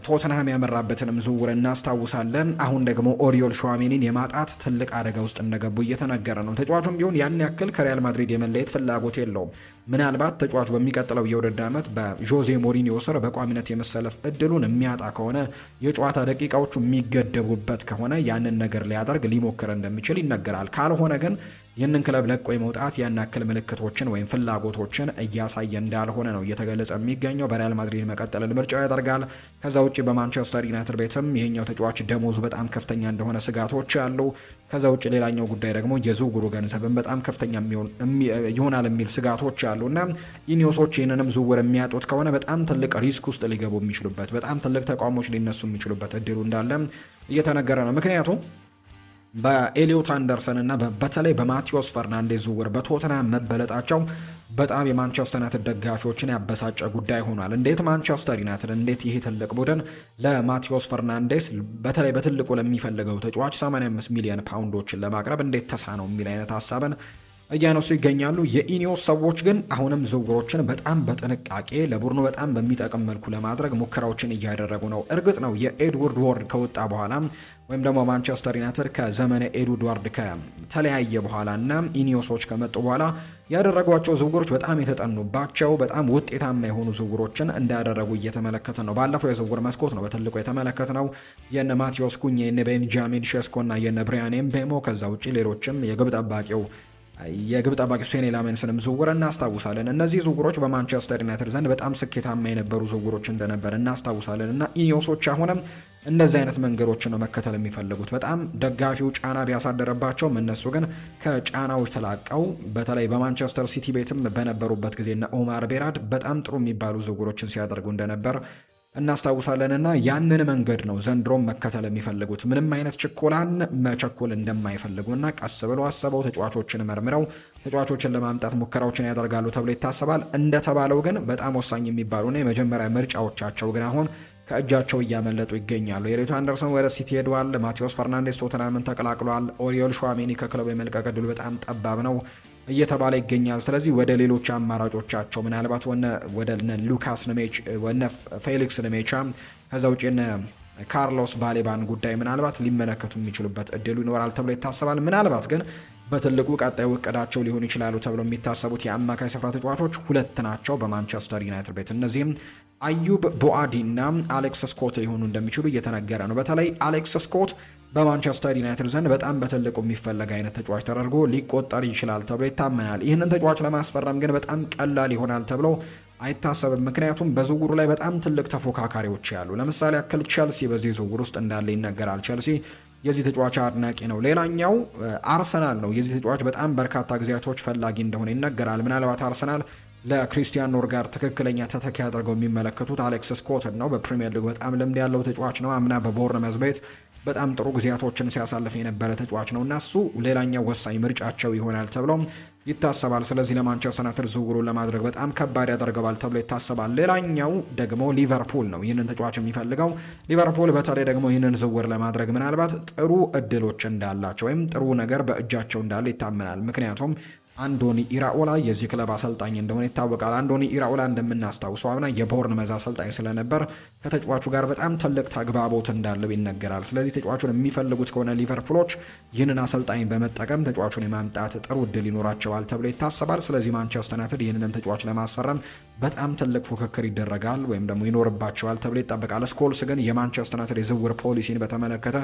ቶተንሃም ያመራበትንም ዝውውር እናስታውሳለን። አሁን ደግሞ ኦሪዮል ሹዋሜኒን የማጣት ትልቅ አደጋ ውስጥ እንደገቡ እየተነገረ ነው። ተጫዋቹም ቢሆን ያን ያክል ከሪያል ማድሪድ የመለየት ፍላጎት የለውም። ምናልባት ተጫዋቹ በሚቀጥለው የውድድር ዓመት በጆዜ ሞሪኒዮ ስር በቋሚነት የመሰለፍ እድሉን የሚያጣ ከሆነ የጨዋታ ደቂቃዎቹ የሚገደቡበት ከሆነ ያንን ነገር ሊያደርግ ሊሞክር እንደሚችል ይነገራል። ካልሆነ ግን ይህንን ክለብ ለቆ የመውጣት ያን ያክል ምልክቶችን ወይም ፍላጎቶችን እያሳየ እንዳልሆነ ነው እየተገለጸ የሚገኘው። በሪያል ማድሪድ መቀጠልን ምርጫው ያደርጋል። ከዛ ውጭ በማንቸስተር ዩናይትድ ቤትም ይሄኛው ተጫዋች ደሞዙ በጣም ከፍተኛ እንደሆነ ስጋቶች አሉ። ከዛ ውጭ ሌላኛው ጉዳይ ደግሞ የዝውውሩ ገንዘብን በጣም ከፍተኛ ይሆናል የሚል ስጋቶች አሉ እና ኢኒዮሶች ይህንንም ዝውውር የሚያጡት ከሆነ በጣም ትልቅ ሪስክ ውስጥ ሊገቡ የሚችሉበት በጣም ትልቅ ተቃውሞች ሊነሱ የሚችሉበት እድሉ እንዳለ እየተነገረ ነው። ምክንያቱም በኤሊዮት አንደርሰን እና በተለይ በማቴዎስ ፈርናንዴዝ ዝውውር በቶተንሃም መበለጣቸው በጣም የማንቸስተር ዩናይትድ ደጋፊዎችን ያበሳጨ ጉዳይ ሆኗል። እንዴት ማንቸስተር ዩናይትድ እንዴት ይሄ ትልቅ ቡድን ለማቴዎስ ፈርናንዴዝ በተለይ በትልቁ ለሚፈልገው ተጫዋች 85 ሚሊዮን ፓውንዶችን ለማቅረብ እንዴት ተሳነው የሚል አይነት ሀሳብን እያነሱ ይገኛሉ። የኢኒዮስ ሰዎች ግን አሁንም ዝውውሮችን በጣም በጥንቃቄ ለቡድኑ በጣም በሚጠቅም መልኩ ለማድረግ ሙከራዎችን እያደረጉ ነው። እርግጥ ነው የኤድዋርድ ወርድ ከወጣ በኋላ ወይም ደግሞ ማንቸስተር ዩናይትድ ከዘመነ ኤድዋርድ ከተለያየ በኋላ እና ኢኒዮሶች ከመጡ በኋላ ያደረጓቸው ዝውውሮች በጣም የተጠኑባቸው በጣም ውጤታማ የሆኑ ዝውውሮችን እንዳደረጉ እየተመለከተ ነው። ባለፈው የዝውውር መስኮት ነው በትልቁ የተመለከተ ነው የነ ማቴዎስ ኩኛ የነ ቤንጃሚን ሼስኮ እና የነ ብሪያን ኤምቤሞ ከዛ ውጪ ሌሎችም የግብ ጠባቂ ሴኔ ላሜንስንም ዝውውር እናስታውሳለን። እነዚህ ዝውውሮች በማንቸስተር ዩናይትድ ዘንድ በጣም ስኬታማ የነበሩ ዝውውሮች እንደነበር እናስታውሳለን እና ኢኒዮሶች አሁንም እንደዚህ አይነት መንገዶችን ነው መከተል የሚፈልጉት። በጣም ደጋፊው ጫና ቢያሳደረባቸውም እነሱ ግን ከጫናዎች ተላቀው በተለይ በማንቸስተር ሲቲ ቤትም በነበሩበት ጊዜና ኦማር ቤራድ በጣም ጥሩ የሚባሉ ዝውውሮችን ሲያደርጉ እንደነበር እናስታውሳለን እና ያንን መንገድ ነው ዘንድሮም መከተል የሚፈልጉት። ምንም አይነት ችኮላን መቸኮል እንደማይፈልጉና ቀስ ብለው አስበው ተጫዋቾችን መርምረው ተጫዋቾችን ለማምጣት ሙከራዎችን ያደርጋሉ ተብሎ ይታሰባል። እንደተባለው ግን በጣም ወሳኝ የሚባሉና የመጀመሪያ ምርጫዎቻቸው ግን አሁን ከእጃቸው እያመለጡ ይገኛሉ። ኤሊዮት አንደርሰን ወደ ሲቲ ሄዷል። ማቴዎስ ፈርናንዴዝ ቶተንሃምን ተቀላቅሏል። ኦሪዮል ሹዋሜኒ ከክለቡ የመልቀቅ ዕድሉ በጣም ጠባብ ነው እየተባለ ይገኛል። ስለዚህ ወደ ሌሎች አማራጮቻቸው ምናልባት ወደ ሉካስ ንሜች ወነ ፌሊክስ ንሜቻ ከዛ ውጪ ካርሎስ ባሌባን ጉዳይ ምናልባት ሊመለከቱ የሚችሉበት እድሉ ይኖራል ተብሎ ይታሰባል። ምናልባት ግን በትልቁ ቀጣዩ እቅዳቸው ሊሆኑ ይችላሉ ተብሎ የሚታሰቡት የአማካይ ስፍራ ተጫዋቾች ሁለት ናቸው በማንቸስተር ዩናይትድ ቤት። እነዚህም አዩብ ቦአዲ እና አሌክስ ስኮት ሊሆኑ እንደሚችሉ እየተነገረ ነው። በተለይ አሌክስ ስኮት በማንቸስተር ዩናይትድ ዘንድ በጣም በትልቁ የሚፈለግ አይነት ተጫዋች ተደርጎ ሊቆጠር ይችላል ተብሎ ይታመናል። ይህንን ተጫዋች ለማስፈረም ግን በጣም ቀላል ይሆናል ተብሎ አይታሰብም። ምክንያቱም በዝውውሩ ላይ በጣም ትልቅ ተፎካካሪዎች ያሉ፣ ለምሳሌ ያክል ቸልሲ በዚህ ዝውውር ውስጥ እንዳለ ይነገራል። ቸልሲ የዚህ ተጫዋች አድናቂ ነው። ሌላኛው አርሰናል ነው። የዚህ ተጫዋች በጣም በርካታ ጊዜያቶች ፈላጊ እንደሆነ ይነገራል። ምናልባት አርሰናል ለክሪስቲያን ኖርጋርድ ትክክለኛ ተተኪ አድርገው የሚመለከቱት አሌክስ ስኮትን ነው። በፕሪሚየር ሊግ በጣም ልምድ ያለው ተጫዋች ነው። አምና በቦርንመዝ ቤት በጣም ጥሩ ጊዜያቶችን ሲያሳልፍ የነበረ ተጫዋች ነው እና እሱ ሌላኛው ወሳኝ ምርጫቸው ይሆናል ተብሎ ይታሰባል። ስለዚህ ለማንቸስተር ዩናይትድ ዝውውሩን ለማድረግ በጣም ከባድ ያደርገዋል ተብሎ ይታሰባል። ሌላኛው ደግሞ ሊቨርፑል ነው ይህንን ተጫዋች የሚፈልገው። ሊቨርፑል በተለይ ደግሞ ይህንን ዝውውር ለማድረግ ምናልባት ጥሩ እድሎች እንዳላቸው ወይም ጥሩ ነገር በእጃቸው እንዳለ ይታመናል። ምክንያቱም አንዶኒ ኢራኦላ የዚህ ክለብ አሰልጣኝ እንደሆነ ይታወቃል። አንዶኒ ኢራኦላ እንደምናስታውሰው አምና የቦርንመዝ አሰልጣኝ ስለነበር ከተጫዋቹ ጋር በጣም ትልቅ ተግባቦት እንዳለው ይነገራል። ስለዚህ ተጫዋቹን የሚፈልጉት ከሆነ ሊቨርፑሎች ይህንን አሰልጣኝ በመጠቀም ተጫዋቹን የማምጣት ጥሩ እድል ይኖራቸዋል ተብሎ ይታሰባል። ስለዚህ ማንቸስተር ዩናይትድ ይህንንም ተጫዋች ለማስፈረም በጣም ትልቅ ፉክክር ይደረጋል ወይም ደግሞ ይኖርባቸዋል ተብሎ ይጠበቃል። ስኮልስ ግን የማንቸስተር ዩናይትድ የዝውውር ፖሊሲን በተመለከተ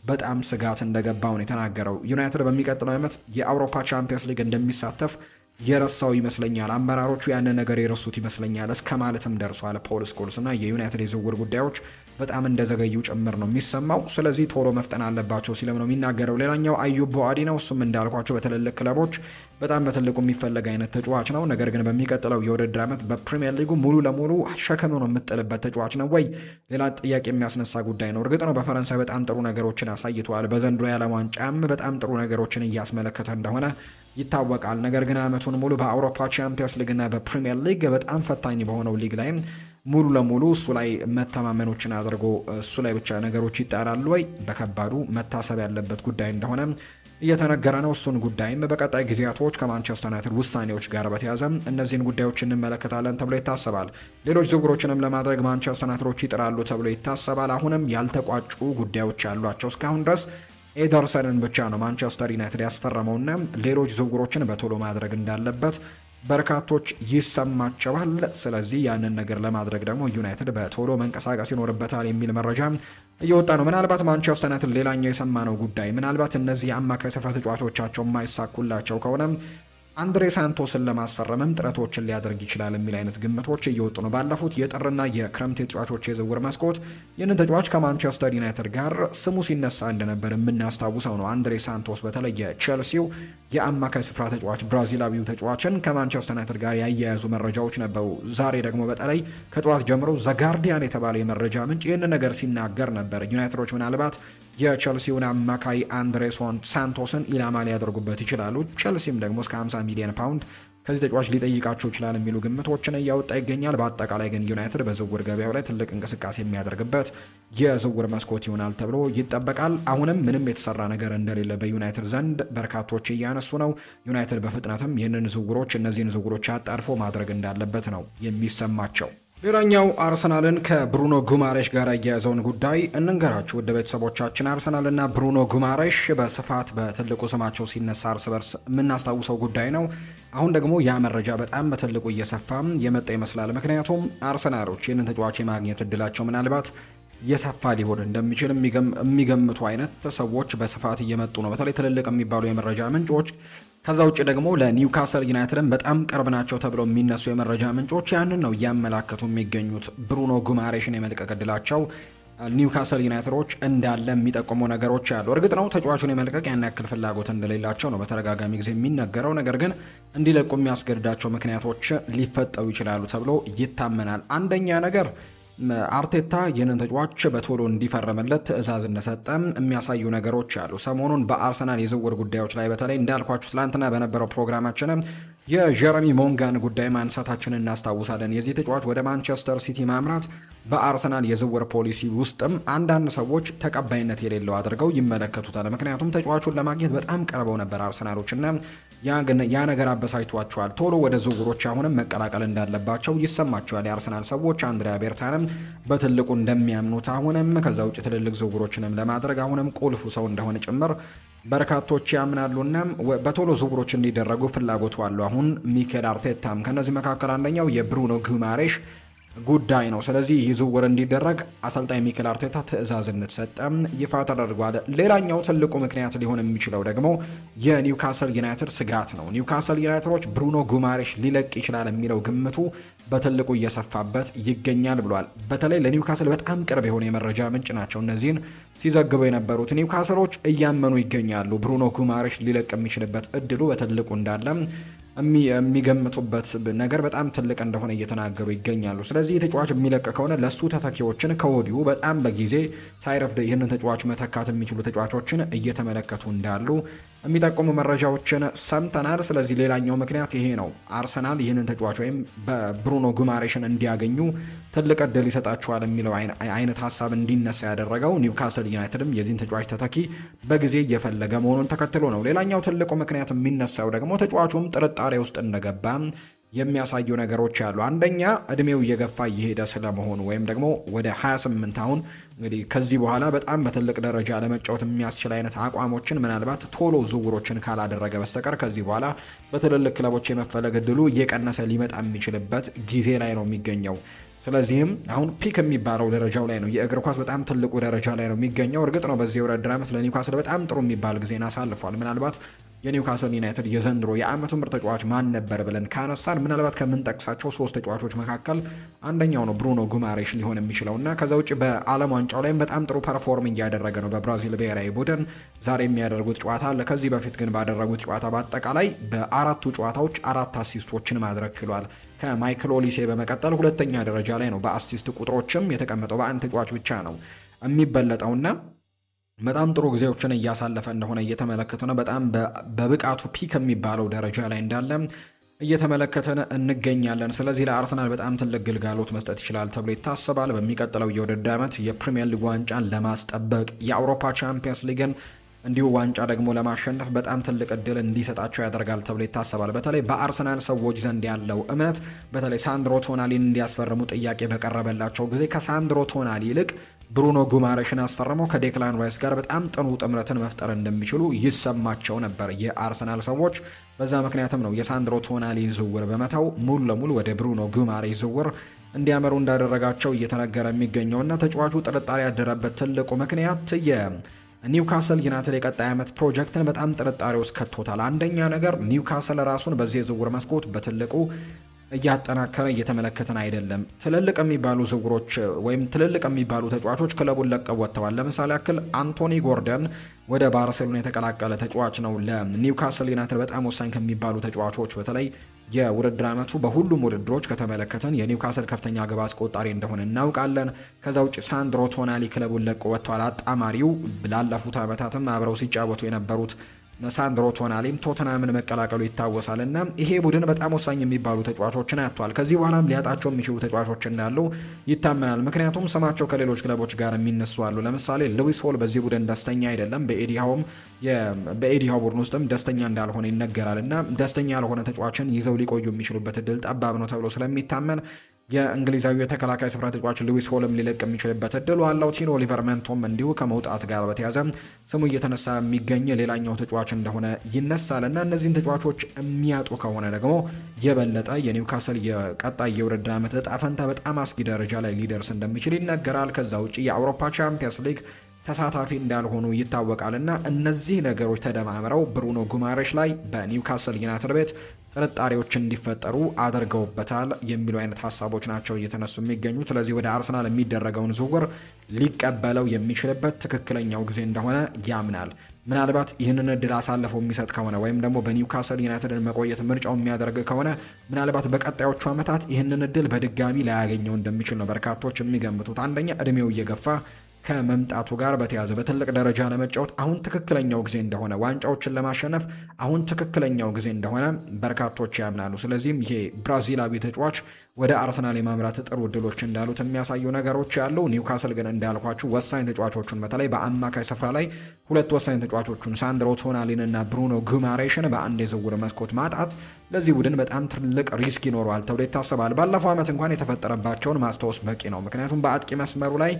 በጣም ስጋት እንደገባው ነው የተናገረው። ዩናይትድ በሚቀጥለው ዓመት የአውሮፓ ቻምፒየንስ ሊግ እንደሚሳተፍ የረሳው ይመስለኛል፣ አመራሮቹ ያንን ነገር የረሱት ይመስለኛል እስከ ማለትም ደርሷል ፖል ስኮልስ እና የዩናይትድ የዝውውር ጉዳዮች በጣም እንደዘገዩ ጭምር ነው የሚሰማው። ስለዚህ ቶሎ መፍጠን አለባቸው ሲልም ነው የሚናገረው። ሌላኛው አዩብ ቦአዲ ነው። እሱም እንዳልኳቸው በትልልቅ ክለቦች በጣም በትልቁ የሚፈለግ አይነት ተጫዋች ነው። ነገር ግን በሚቀጥለው የውድድር ዓመት በፕሪሚየር ሊጉ ሙሉ ለሙሉ ሸክሙን የምጥልበት ተጫዋች ነው ወይ ሌላ ጥያቄ የሚያስነሳ ጉዳይ ነው። እርግጥ ነው በፈረንሳይ በጣም ጥሩ ነገሮችን አሳይተዋል። በዘንድሮ የዓለም ዋንጫም በጣም ጥሩ ነገሮችን እያስመለከተ እንደሆነ ይታወቃል። ነገር ግን ዓመቱን ሙሉ በአውሮፓ ቻምፒየንስ ሊግ እና በፕሪሚየር ሊግ በጣም ፈታኝ በሆነው ሊግ ላይ ሙሉ ለሙሉ እሱ ላይ መተማመኖችን አድርጎ እሱ ላይ ብቻ ነገሮች ይጣላሉ ወይ በከባዱ መታሰብ ያለበት ጉዳይ እንደሆነ እየተነገረ ነው። እሱን ጉዳይም በቀጣይ ጊዜያቶች ከማንቸስተር ዩናይትድ ውሳኔዎች ጋር በተያያዘ እነዚህን ጉዳዮች እንመለከታለን ተብሎ ይታሰባል። ሌሎች ዝውውሮችንም ለማድረግ ማንቸስተር ዩናይትዶች ይጥራሉ ተብሎ ይታሰባል። አሁንም ያልተቋጩ ጉዳዮች ያሏቸው እስካሁን ድረስ ኤደርሰንን ብቻ ነው ማንቸስተር ዩናይትድ ያስፈረመውና ሌሎች ዝውውሮችን በቶሎ ማድረግ እንዳለበት በርካቶች ይሰማቸዋል። ስለዚህ ያንን ነገር ለማድረግ ደግሞ ዩናይትድ በቶሎ መንቀሳቀስ ይኖርበታል የሚል መረጃ እየወጣ ነው። ምናልባት ማንቸስተር ዩናይትድ ሌላኛው የሰማነው ጉዳይ ምናልባት እነዚህ የአማካይ ስፍራ ተጫዋቾቻቸው የማይሳኩላቸው ከሆነ አንድሬ ሳንቶስን ለማስፈረምም ጥረቶችን ሊያደርግ ይችላል የሚል አይነት ግምቶች እየወጡ ነው። ባለፉት የጥርና የክረምት ተጫዋቾች የዝውውር መስኮት ይህንን ተጫዋች ከማንቸስተር ዩናይትድ ጋር ስሙ ሲነሳ እንደነበር የምናስታውሰው ነው። አንድሬ ሳንቶስ በተለይ የቼልሲው የአማካይ ስፍራ ተጫዋች ብራዚላዊው ተጫዋችን ከማንቸስተር ዩናይትድ ጋር ያያያዙ መረጃዎች ነበሩ። ዛሬ ደግሞ በተለይ ከጠዋት ጀምሮ ዘጋርዲያን የተባለ የመረጃ ምንጭ ይህንን ነገር ሲናገር ነበር። ዩናይትዶች ምናልባት የቸልሲውን አማካይ አንድሬ ሳንቶስን ኢላማ ሊያደርጉበት ይችላሉ። ቸልሲም ደግሞ እስከ 50 ሚሊዮን ፓውንድ ከዚህ ተጫዋች ሊጠይቃቸው ይችላል የሚሉ ግምቶችን እያወጣ ይገኛል። በአጠቃላይ ግን ዩናይትድ በዝውውር ገበያው ላይ ትልቅ እንቅስቃሴ የሚያደርግበት የዝውውር መስኮት ይሆናል ተብሎ ይጠበቃል። አሁንም ምንም የተሰራ ነገር እንደሌለ በዩናይትድ ዘንድ በርካቶች እያነሱ ነው። ዩናይትድ በፍጥነትም እነዚህን ዝውውሮች አጣርፎ ማድረግ እንዳለበት ነው የሚሰማቸው። ሌላኛው አርሰናልን ከብሩኖ ጉማሬሽ ጋር ያያዘውን ጉዳይ እንንገራችሁ ውድ ቤተሰቦቻችን። አርሰናልና ብሩኖ ጉማሬሽ በስፋት በትልቁ ስማቸው ሲነሳ እርስ በርስ የምናስታውሰው ጉዳይ ነው። አሁን ደግሞ ያ መረጃ በጣም በትልቁ እየሰፋ የመጣ ይመስላል። ምክንያቱም አርሰናሎች ይህንን ተጫዋች የማግኘት እድላቸው ምናልባት የሰፋ ሊሆን እንደሚችል የሚገምቱ አይነት ሰዎች በስፋት እየመጡ ነው። በተለይ ትልልቅ የሚባሉ የመረጃ ምንጮች ከዛ ውጭ ደግሞ ለኒውካስል ዩናይትድን በጣም ቅርብ ናቸው ተብለው የሚነሱ የመረጃ ምንጮች ያንን ነው እያመላከቱ የሚገኙት። ብሩኖ ጉማሬሽን የመልቀቅ እድላቸው ኒውካስል ዩናይትዶች እንዳለ የሚጠቁሙ ነገሮች አሉ። እርግጥ ነው ተጫዋቹን የመልቀቅ ያን ያክል ፍላጎት እንደሌላቸው ነው በተደጋጋሚ ጊዜ የሚነገረው። ነገር ግን እንዲለቁ የሚያስገድዳቸው ምክንያቶች ሊፈጠሩ ይችላሉ ተብሎ ይታመናል። አንደኛ ነገር አርቴታ ይህንን ተጫዋች በቶሎ እንዲፈረምለት ትዕዛዝ እንደሰጠ የሚያሳዩ ነገሮች አሉ። ሰሞኑን በአርሰናል የዝውውር ጉዳዮች ላይ በተለይ እንዳልኳችሁ ትላንትና በነበረው ፕሮግራማችን የጀረሚ ሞንጋን ጉዳይ ማንሳታችንን እናስታውሳለን። የዚህ ተጫዋች ወደ ማንቸስተር ሲቲ ማምራት በአርሰናል የዝውውር ፖሊሲ ውስጥም አንዳንድ ሰዎች ተቀባይነት የሌለው አድርገው ይመለከቱታል። ምክንያቱም ተጫዋቹን ለማግኘት በጣም ቀርበው ነበር አርሰናሎችና ያ ነገር አበሳጭቷቸዋል። ቶሎ ወደ ዝውውሮች አሁንም መቀላቀል እንዳለባቸው ይሰማቸዋል የአርሰናል ሰዎች። አንድሪያ ቤርታንም በትልቁ እንደሚያምኑት አሁንም ከዛ ውጭ ትልልቅ ዝውውሮችንም ለማድረግ አሁንም ቁልፉ ሰው እንደሆነ ጭምር በርካቶች ያምናሉና በቶሎ ዝውውሮች እንዲደረጉ ፍላጎቱ አሉ። አሁን ሚኬል አርቴታም ከነዚህ መካከል አንደኛው የብሩኖ ጉማሬሽ ጉዳይ ነው። ስለዚህ ይህ ዝውውር እንዲደረግ አሰልጣኝ ሚኬል አርቴታ ትዕዛዝ እንድትሰጠ ይፋ ተደርጓል። ሌላኛው ትልቁ ምክንያት ሊሆን የሚችለው ደግሞ የኒውካስል ዩናይትድ ስጋት ነው። ኒውካስል ዩናይትዶች ብሩኖ ጉማሬሽ ሊለቅ ይችላል የሚለው ግምቱ በትልቁ እየሰፋበት ይገኛል ብሏል። በተለይ ለኒውካስል በጣም ቅርብ የሆነ የመረጃ ምንጭ ናቸው እነዚህን ሲዘግቡ የነበሩት። ኒውካስሎች እያመኑ ይገኛሉ ብሩኖ ጉማሬሽ ሊለቅ የሚችልበት እድሉ በትልቁ እንዳለ የሚገምቱበት ነገር በጣም ትልቅ እንደሆነ እየተናገሩ ይገኛሉ። ስለዚህ ተጫዋች የሚለቅ ከሆነ ለሱ ተተኪዎችን ከወዲሁ በጣም በጊዜ ሳይረፍድ ይህንን ተጫዋች መተካት የሚችሉ ተጫዋቾችን እየተመለከቱ እንዳሉ የሚጠቁሙ መረጃዎችን ሰምተናል። ስለዚህ ሌላኛው ምክንያት ይሄ ነው። አርሰናል ይህንን ተጫዋች ወይም በብሩኖ ጉማሬሽን እንዲያገኙ ትልቅ እድል ይሰጣቸዋል የሚለው አይነት ሀሳብ እንዲነሳ ያደረገው ኒውካስል ዩናይትድም የዚህን ተጫዋች ተተኪ በጊዜ እየፈለገ መሆኑን ተከትሎ ነው። ሌላኛው ትልቁ ምክንያት የሚነሳው ደግሞ ተጫዋቹም ጥርጣሬ ውስጥ እንደገባ የሚያሳዩ ነገሮች አሉ። አንደኛ እድሜው እየገፋ እየሄደ ስለመሆኑ ወይም ደግሞ ወደ 28 አሁን እንግዲህ ከዚህ በኋላ በጣም በትልቅ ደረጃ ለመጫወት የሚያስችል አይነት አቋሞችን ምናልባት ቶሎ ዝውውሮችን ካላደረገ በስተቀር ከዚህ በኋላ በትልልቅ ክለቦች የመፈለግ እድሉ እየቀነሰ ሊመጣ የሚችልበት ጊዜ ላይ ነው የሚገኘው። ስለዚህም አሁን ፒክ የሚባለው ደረጃው ላይ ነው። የእግር ኳስ በጣም ትልቁ ደረጃ ላይ ነው የሚገኘው። እርግጥ ነው በዚህ የውድድር ዓመት ለኒውካስል በጣም ጥሩ የሚባል ጊዜን አሳልፏል። ምናልባት የኒውካስል ዩናይትድ የዘንድሮ የአመቱ ምርጥ ተጫዋች ማን ነበር ብለን ካነሳን ምናልባት ከምንጠቅሳቸው 3 ተጫዋቾች መካከል አንደኛው ነው ብሩኖ ጉማሬሽ ሊሆን የሚችለው እና ከዛ ውጭ በዓለም ዋንጫው ላይም በጣም ጥሩ ፐርፎርም እያደረገ ነው በብራዚል ብሔራዊ ቡድን። ዛሬ የሚያደርጉት ጨዋታ አለ። ከዚህ በፊት ግን ባደረጉት ጨዋታ በአጠቃላይ በ4ቱ ጨዋታዎች 4 አሲስቶችን ማድረግ ችሏል። ከማይክል ኦሊሴ በመቀጠል ሁለተኛ ደረጃ ላይ ነው። በአሲስት ቁጥሮችም የተቀመጠው በአንድ ተጫዋች ብቻ ነው የሚበለጠውና በጣም ጥሩ ጊዜዎችን እያሳለፈ እንደሆነ እየተመለከተ ነው። በጣም በብቃቱ ፒክ የሚባለው ደረጃ ላይ እንዳለ እየተመለከተን እንገኛለን። ስለዚህ ለአርሰናል በጣም ትልቅ ግልጋሎት መስጠት ይችላል ተብሎ ይታሰባል። በሚቀጥለው የውድድር ዓመት የፕሪሚየር ሊግ ዋንጫን ለማስጠበቅ የአውሮፓ ቻምፒየንስ ሊግን እንዲሁ ዋንጫ ደግሞ ለማሸነፍ በጣም ትልቅ እድል እንዲሰጣቸው ያደርጋል ተብሎ ይታሰባል። በተለይ በአርሰናል ሰዎች ዘንድ ያለው እምነት በተለይ ሳንድሮ ቶናሊን እንዲያስፈርሙ ጥያቄ በቀረበላቸው ጊዜ ከሳንድሮ ቶናሊ ይልቅ ብሩኖ ጉማሬሽን አስፈርመው ከዴክላን ራይስ ጋር በጣም ጥሩ ጥምረትን መፍጠር እንደሚችሉ ይሰማቸው ነበር የአርሰናል ሰዎች። በዛ ምክንያትም ነው የሳንድሮ ቶናሊ ዝውውር በመተው ሙሉ ለሙሉ ወደ ብሩኖ ጉማሬሽ ዝውውር እንዲያመሩ እንዳደረጋቸው እየተነገረ የሚገኘውና ተጫዋቹ ጥርጣሬ ያደረበት ትልቁ ምክንያት ኒውካስል ዩናይትድ የቀጣይ ዓመት ፕሮጀክትን በጣም ጥርጣሬ ውስጥ ከቶታል። አንደኛ ነገር ኒውካስል ራሱን በዚህ የዝውውር መስኮት በትልቁ እያጠናከረ እየተመለከተን አይደለም። ትልልቅ የሚባሉ ዝውውሮች ወይም ትልልቅ የሚባሉ ተጫዋቾች ክለቡን ለቀው ወጥተዋል። ለምሳሌ ያክል አንቶኒ ጎርደን ወደ ባርሴሎና የተቀላቀለ ተጫዋች ነው። ለኒውካስል ዩናይትድ በጣም ወሳኝ ከሚባሉ ተጫዋቾች በተለይ የውድድር ዓመቱ በሁሉም ውድድሮች ከተመለከተን የኒውካስል ከፍተኛ ግብ አስቆጣሪ እንደሆነ እናውቃለን። ከዛ ውጭ ሳንድሮ ቶናሊ ክለቡን ለቆ ወጥቷል። አጣማሪው ላለፉት ዓመታትም አብረው ሲጫወቱ የነበሩት ሳንድሮ ቶናሊም ቶተናምን መቀላቀሉ ይታወሳል እና ይሄ ቡድን በጣም ወሳኝ የሚባሉ ተጫዋቾችን አጥቷል። ከዚህ በኋላም ሊያጣቸው የሚችሉ ተጫዋቾች እንዳሉ ይታመናል። ምክንያቱም ስማቸው ከሌሎች ክለቦች ጋር የሚነሱ አሉ። ለምሳሌ ሉዊስ ሆል በዚህ ቡድን ደስተኛ አይደለም። በኤዲሃው ቡድን ውስጥም ደስተኛ እንዳልሆነ ይነገራል እና ደስተኛ ያልሆነ ተጫዋችን ይዘው ሊቆዩ የሚችሉበት እድል ጠባብ ነው ተብሎ ስለሚታመን የእንግሊዛዊ የተከላካይ ስፍራ ተጫዋች ሉዊስ ሆልም ሊለቅ የሚችልበት እድሉ አለው። ቲኖ ሊቨርመንቶም እንዲሁ ከመውጣት ጋር በተያያዘ ስሙ እየተነሳ የሚገኝ ሌላኛው ተጫዋች እንደሆነ ይነሳል እና እነዚህን ተጫዋቾች የሚያጡ ከሆነ ደግሞ የበለጠ የኒውካስል የቀጣይ የውድድር ዓመት እጣ ፈንታ በጣም አስጊ ደረጃ ላይ ሊደርስ እንደሚችል ይነገራል። ከዛ ውጭ የአውሮፓ ቻምፒየንስ ሊግ ተሳታፊ እንዳልሆኑ ይታወቃል እና እነዚህ ነገሮች ተደማምረው ብሩኖ ጉማሬሽ ላይ በኒውካስል ዩናይትድ ቤት ጥርጣሬዎች እንዲፈጠሩ አድርገውበታል የሚሉ አይነት ሀሳቦች ናቸው እየተነሱ የሚገኙት። ስለዚህ ወደ አርሰናል የሚደረገውን ዝውውር ሊቀበለው የሚችልበት ትክክለኛው ጊዜ እንደሆነ ያምናል። ምናልባት ይህንን እድል አሳልፈው የሚሰጥ ከሆነ ወይም ደግሞ በኒውካስል ዩናይትድን መቆየት ምርጫው የሚያደርግ ከሆነ ምናልባት በቀጣዮቹ ዓመታት ይህንን እድል በድጋሚ ላያገኘው እንደሚችል ነው በርካቶች የሚገምቱት። አንደኛ እድሜው እየገፋ ከመምጣቱ ጋር በተያያዘ በትልቅ ደረጃ ለመጫወት አሁን ትክክለኛው ጊዜ እንደሆነ፣ ዋንጫዎችን ለማሸነፍ አሁን ትክክለኛው ጊዜ እንደሆነ በርካቶች ያምናሉ። ስለዚህም ይሄ ብራዚላዊ ተጫዋች ወደ አርሰናል የማምራት ጥሩ እድሎች እንዳሉት የሚያሳዩ ነገሮች ያሉ። ኒውካስል ግን እንዳልኳችሁ ወሳኝ ተጫዋቾቹን በተለይ በአማካይ ስፍራ ላይ ሁለት ወሳኝ ተጫዋቾቹን ሳንድሮ ቶናሊን እና ብሩኖ ጉማሬሽን በአንድ የዝውውር መስኮት ማጣት ለዚህ ቡድን በጣም ትልቅ ሪስክ ይኖረዋል ተብሎ ይታሰባል። ባለፈው ዓመት እንኳን የተፈጠረባቸውን ማስታወስ በቂ ነው። ምክንያቱም በአጥቂ መስመሩ ላይ